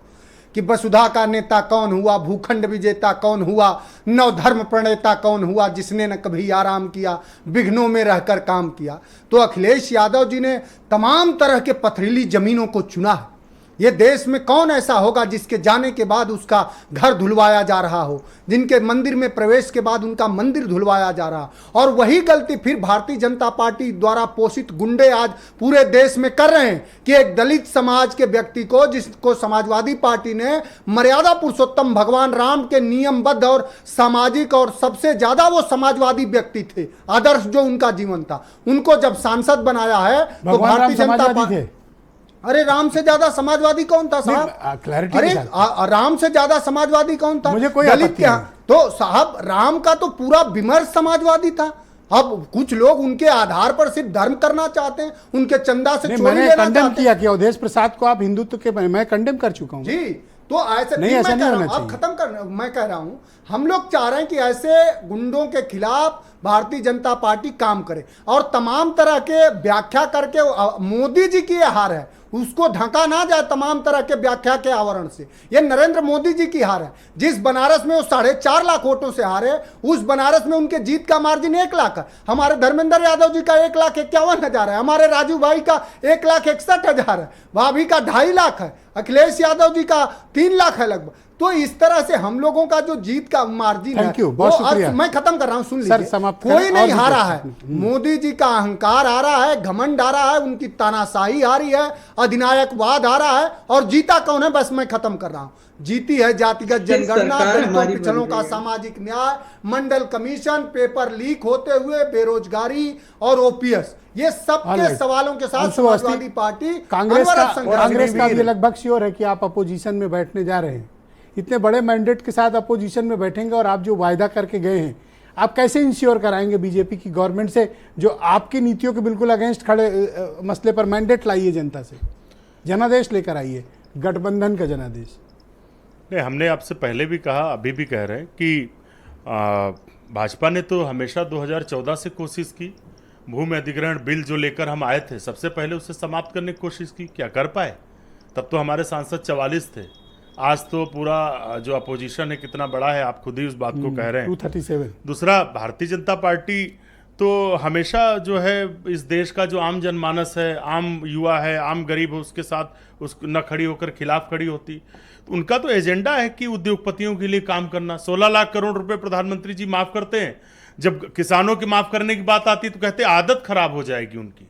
कि वसुधा का नेता कौन हुआ, भूखंड विजेता कौन हुआ, नवधर्म प्रणेता कौन हुआ, जिसने न कभी आराम किया, विघ्नों में रहकर काम किया। तो अखिलेश यादव जी ने तमाम तरह के पथरीली जमीनों को चुना है। ये देश में कौन ऐसा होगा जिसके जाने के बाद उसका घर धुलवाया जा रहा हो, जिनके मंदिर में प्रवेश के बाद उनका मंदिर धुलवाया जा रहा। और वही गलती फिर भारतीय जनता पार्टी द्वारा पोषित गुंडे आज पूरे देश में कर रहे हैं कि एक दलित समाज के व्यक्ति को, जिसको समाजवादी पार्टी ने मर्यादा पुरुषोत्तम भगवान राम के नियमबद्ध और सामाजिक और सबसे ज्यादा वो समाजवादी व्यक्ति थे, आदर्श जो उनका जीवन था, उनको जब सांसद बनाया है तो भारतीय जनता पार्टी, अरे राम से ज्यादा समाजवादी कौन था साहब? क्लैरिटी अरे राम से ज्यादा समाजवादी कौन था? मुझे कोई दलित आपत्ति क्या? नहीं। तो साहब राम का तो पूरा विमर्श समाजवादी था। अब कुछ लोग उनके आधार पर सिर्फ धर्म करना चाहते हैं, उनके चंदा से चोरी मैंने लेना कंडेम चाहते किया कि अवधेश प्रसाद को आप हिंदुत्व के, मैं कंडेम कर चुका हूं जी। तो ऐसे नहीं, फिर ऐसा मैं नहीं कह रहा होना हूं, अब चाहिए। खत्म कर, मैं कह रहा हूं हम लोग चाह रहे हैं कि ऐसे गुंडों के खिलाफ भारतीय जनता पार्टी काम करे और तमाम तरह के व्याख्या करके मोदी जी की हार है, उसको ढका ना जाए तमाम तरह के व्याख्या के आवरण से। ये नरेंद्र मोदी जी की हार है। जिस बनारस में वो 4.5 लाख वोटों से हारे, उस बनारस में उनके जीत का मार्जिन 1 लाख है। हमारे धर्मेंद्र यादव जी का 1,51,000 है, हमारे राजू भाई का 1,61,000 है, भाभी का 2.5 लाख है, अखिलेश यादव जी का 3 लाख है लगभग। तो इस तरह से हम लोगों का जो जीत का मार्जिन है, बहुत शुक्रिया। मैं खत्म कर रहा हूं, सुन सर, लीजिए, समाप्त कोई करें। नहीं और हारा है। मोदी जी का अहंकार आ रहा है, घमंड आ रहा है, उनकी तानाशाही आ रही है, अधिनायकवाद आ रहा है। और जीता कौन है, बस मैं खत्म कर रहा हूं। जीती है जातिगत जनगणना, दलितों पिछड़ों का सामाजिक न्याय, मंडल कमीशन, पेपर लीक होते हुए, बेरोजगारी और ओपीएस, ये सबके सवालों के साथ समाजवादी पार्टी कांग्रेस का भी लगभग श्योर है कि आप अपोजिशन में बैठने जा रहे हैं। इतने बड़े मैंडेट के साथ अपोजिशन में बैठेंगे और आप जो वायदा करके गए हैं, आप कैसे इंश्योर कराएंगे बीजेपी की गवर्नमेंट से, जो आपकी नीतियों के बिल्कुल अगेंस्ट खड़े मसले पर मैंडेट लाइए जनता से, जनादेश लेकर आइए, गठबंधन का जनादेश। नहीं, हमने आपसे पहले भी कहा, अभी भी कह रहे हैं कि भाजपा ने तो हमेशा 2014 से कोशिश की, भूमि अधिग्रहण बिल जो लेकर हम आए थे, सबसे पहले उसे समाप्त करने की कोशिश की। क्या कर पाए? तब तो हमारे सांसद 44 थे। आज तो पूरा जो अपोजिशन है कितना बड़ा है, आप खुद ही उस बात को कह रहे हैं, 237। दूसरा, भारतीय जनता पार्टी तो हमेशा जो है इस देश का जो आम जनमानस है, आम युवा है, आम गरीब है, उसके साथ उस न खड़ी होकर खिलाफ खड़ी होती। तो उनका तो एजेंडा है कि उद्योगपतियों के लिए काम करना। 16 लाख करोड़ रुपए प्रधानमंत्री जी माफ करते हैं। जब किसानों की माफ करने की बात आती है तो कहते हैं आदत खराब हो जाएगी उनकी,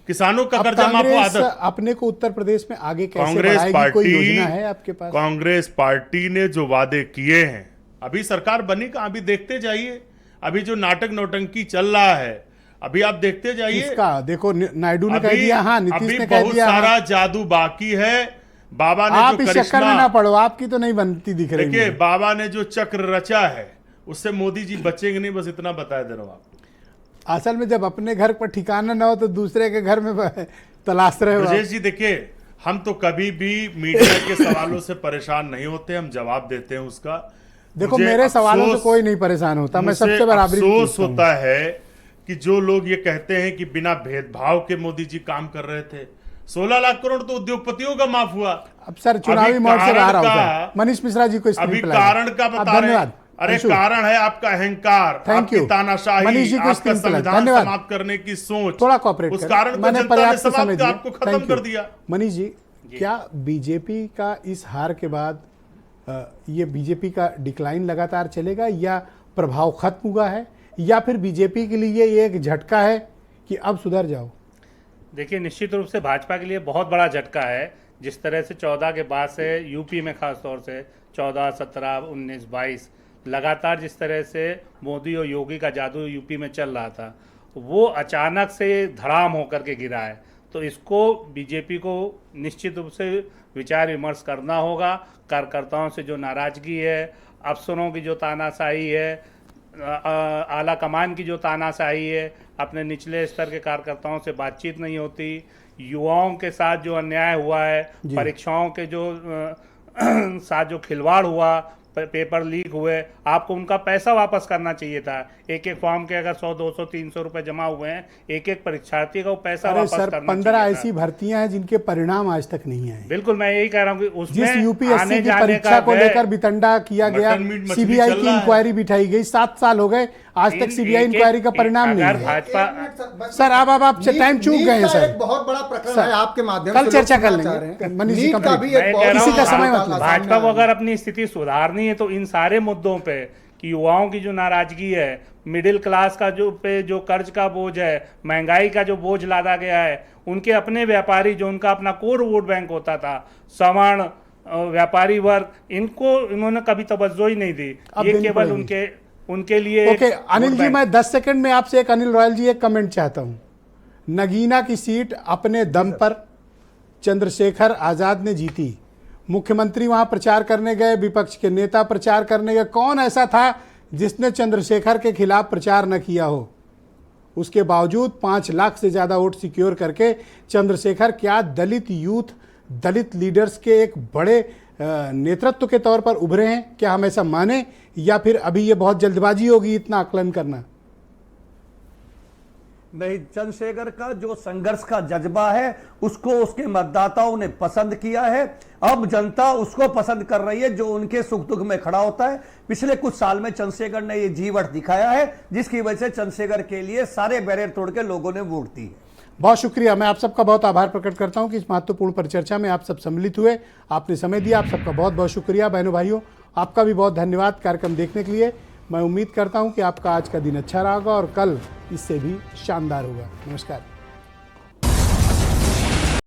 किसानों का कर्जा माफ हो आदत। अपने को उत्तर प्रदेश में आगे कैसे कांग्रेस बढ़ाएगी, कोई पार्टी, योजना है आपके पास? कांग्रेस पार्टी ने जो वादे किए हैं, अभी सरकार बनी का, अभी देखते जाइए। अभी जो नाटक नौटंकी चल रहा है, अभी आप देखते जाइए। इसका देखो, नायडू ने कह दिया हाँ, नीतीश ने कह बहुत दिया सारा हाँ। जादू बाकी है। बाबा ने आप जो इस चक्कर में करिश्मा, ना पड़ो, आपकी तो नहीं बनती दिख रही देखिए है। बाबा ने जो चक्र रचा है उससे मोदी जी बचेंगे नहीं, बस इतना बता दे रहा हूं आपको। असल में जब अपने घर पर ठिकाना ना हो तो दूसरे के घर में तलाश रहे हो। ब्रजेश जी देखिए, हम तो कभी भी मीडिया के सवालों से परेशान नहीं होते, हम जवाब देते हैं उसका। देखो, मेरे सवालों से कोई नहीं परेशान होता, मैं सबसे बराबरी अफसोस होता है कि जो लोग ये कहते हैं कि बिना भेदभाव के मोदी जी काम कर रहे थे। 16 लाख करोड़ तो उद्योगपतियों का माफ हुआ। अब सर चुनावी मोड से बाहर आओ। मनीष मिश्रा जी को अभी कारण का बता रहे हैं। अरे कारण है आपका अहंकार, आपकी तानाशाही, आपका संविधान समाप्त करने की सोच। थोड़ा कॉपरेट उस कारण को जनता ने समाप्त आपको खत्म कर दिया। मनीष जी, क्या बीजेपी का इस हार के बाद ये बीजेपी का डिक्लाइन लगातार चलेगा, या प्रभाव खत्म हुआ है, या फिर बीजेपी के लिए ये एक झटका है कि अब सुधर जाओ? देखिए, निश्चित रूप से भाजपा के लिए बहुत बड़ा झटका है। जिस तरह से 14 के बाद से यूपी में खास तौर से 14, 17, 19, 22 लगातार जिस तरह से मोदी और योगी का जादू यूपी में चल रहा था, वो अचानक से धड़ाम होकर के गिरा है। तो इसको बीजेपी को निश्चित रूप से विचार विमर्श करना होगा। कार्यकर्ताओं से जो नाराजगी है, अफसरों की जो तानाशाही है, आला कमान की जो तानाशाही है, अपने निचले स्तर के कार्यकर्ताओं से बातचीत नहीं होती, युवाओं के साथ जो अन्याय हुआ है, परीक्षाओं के जो साथ जो खिलवाड़ हुआ, पेपर लीक हुए, आपको उनका पैसा वापस करना चाहिए था। एक एक फॉर्म के अगर 100, 200, 300 रुपए जमा हुए हैं, एक एक परीक्षार्थी का वो पैसा वापस सर, करना 15 चाहिए ऐसी भर्तियां हैं जिनके परिणाम आज तक नहीं आए। बिल्कुल, मैं यही कह रहा हूँ कि उसमें जिस यूपीएससी आने की जाने परीक्षा का को लेकर बितंडा किया गया, सीबीआई की इंक्वायरी बिठाई गई, 7 साल हो गए, आज तक सीबीआई इंक्वायरी का परिणाम नहीं है। भाजपा सर अब आप टाइम चूक गए हैं सर। एक बहुत बड़ा प्रकरण है, आपके माध्यम कल से चर्चा कर लोग सुनना चाह रहे लेंगे। हैं। मनीष जी, नीट का भी एक बहुत किसी का बड़ा समय मुद्दा मतलब सामने भाजपा को आया। अगर अपनी स्थिति सुधारनी है तो इन सारे मुद्दों पे कि युवाओं की जो नाराजगी है, मिडिल क्लास का जो कर्ज का बोझ है, महंगाई का जो बोझ लादा गया है, उनके अपने व्यापारी जो उनका अपना कोर वोट बैंक होता था, सवर्ण व्यापारी वर्ग, इनको इन्होंने कभी तवज्जो ही नहीं दी। ये केवल उनके लिए। ओके अनिल जी, मैं 10 सेकंड में आपसे अनिल रॉयल जी एक कमेंट चाहता हूं। नगीना की सीट अपने दम पर चंद्रशेखर आजाद ने जीती, मुख्यमंत्री वहां प्रचार करने गए, विपक्ष के नेता प्रचार करने गए, कौन ऐसा था जिसने चंद्रशेखर के खिलाफ प्रचार न किया हो? उसके बावजूद 5 लाख से ज्यादा वोट सिक्योर करके चंद्रशेखर क्या दलित यूथ, दलित लीडर्स के एक बड़े नेतृत्व के तौर पर उभरे हैं? क्या हम ऐसा माने या फिर अभी ये बहुत जल्दबाजी होगी इतना आकलन करना? नहीं, चंद्रशेखर का जो संघर्ष का जज्बा है उसको उसके मतदाताओं ने पसंद किया है। अब जनता उसको पसंद कर रही है जो उनके सुख दुख में खड़ा होता है। पिछले कुछ साल में चंद्रशेखर ने ये जीवट दिखाया है, जिसकी वजह से चंद्रशेखर के लिए सारे बैरियर तोड़ के लोगों ने वोट दी है। बहुत शुक्रिया, मैं आप सबका बहुत आभार प्रकट करता हूं कि इस महत्वपूर्ण परिचर्चा में आप सब सम्मिलित हुए, आपने समय दिया, आप सबका बहुत बहुत शुक्रिया। बहनों भाइयों, आपका भी बहुत धन्यवाद कार्यक्रम देखने के लिए। मैं उम्मीद करता हूं कि आपका आज का दिन अच्छा रहा होगा और कल इससे भी शानदार होगा। नमस्कार।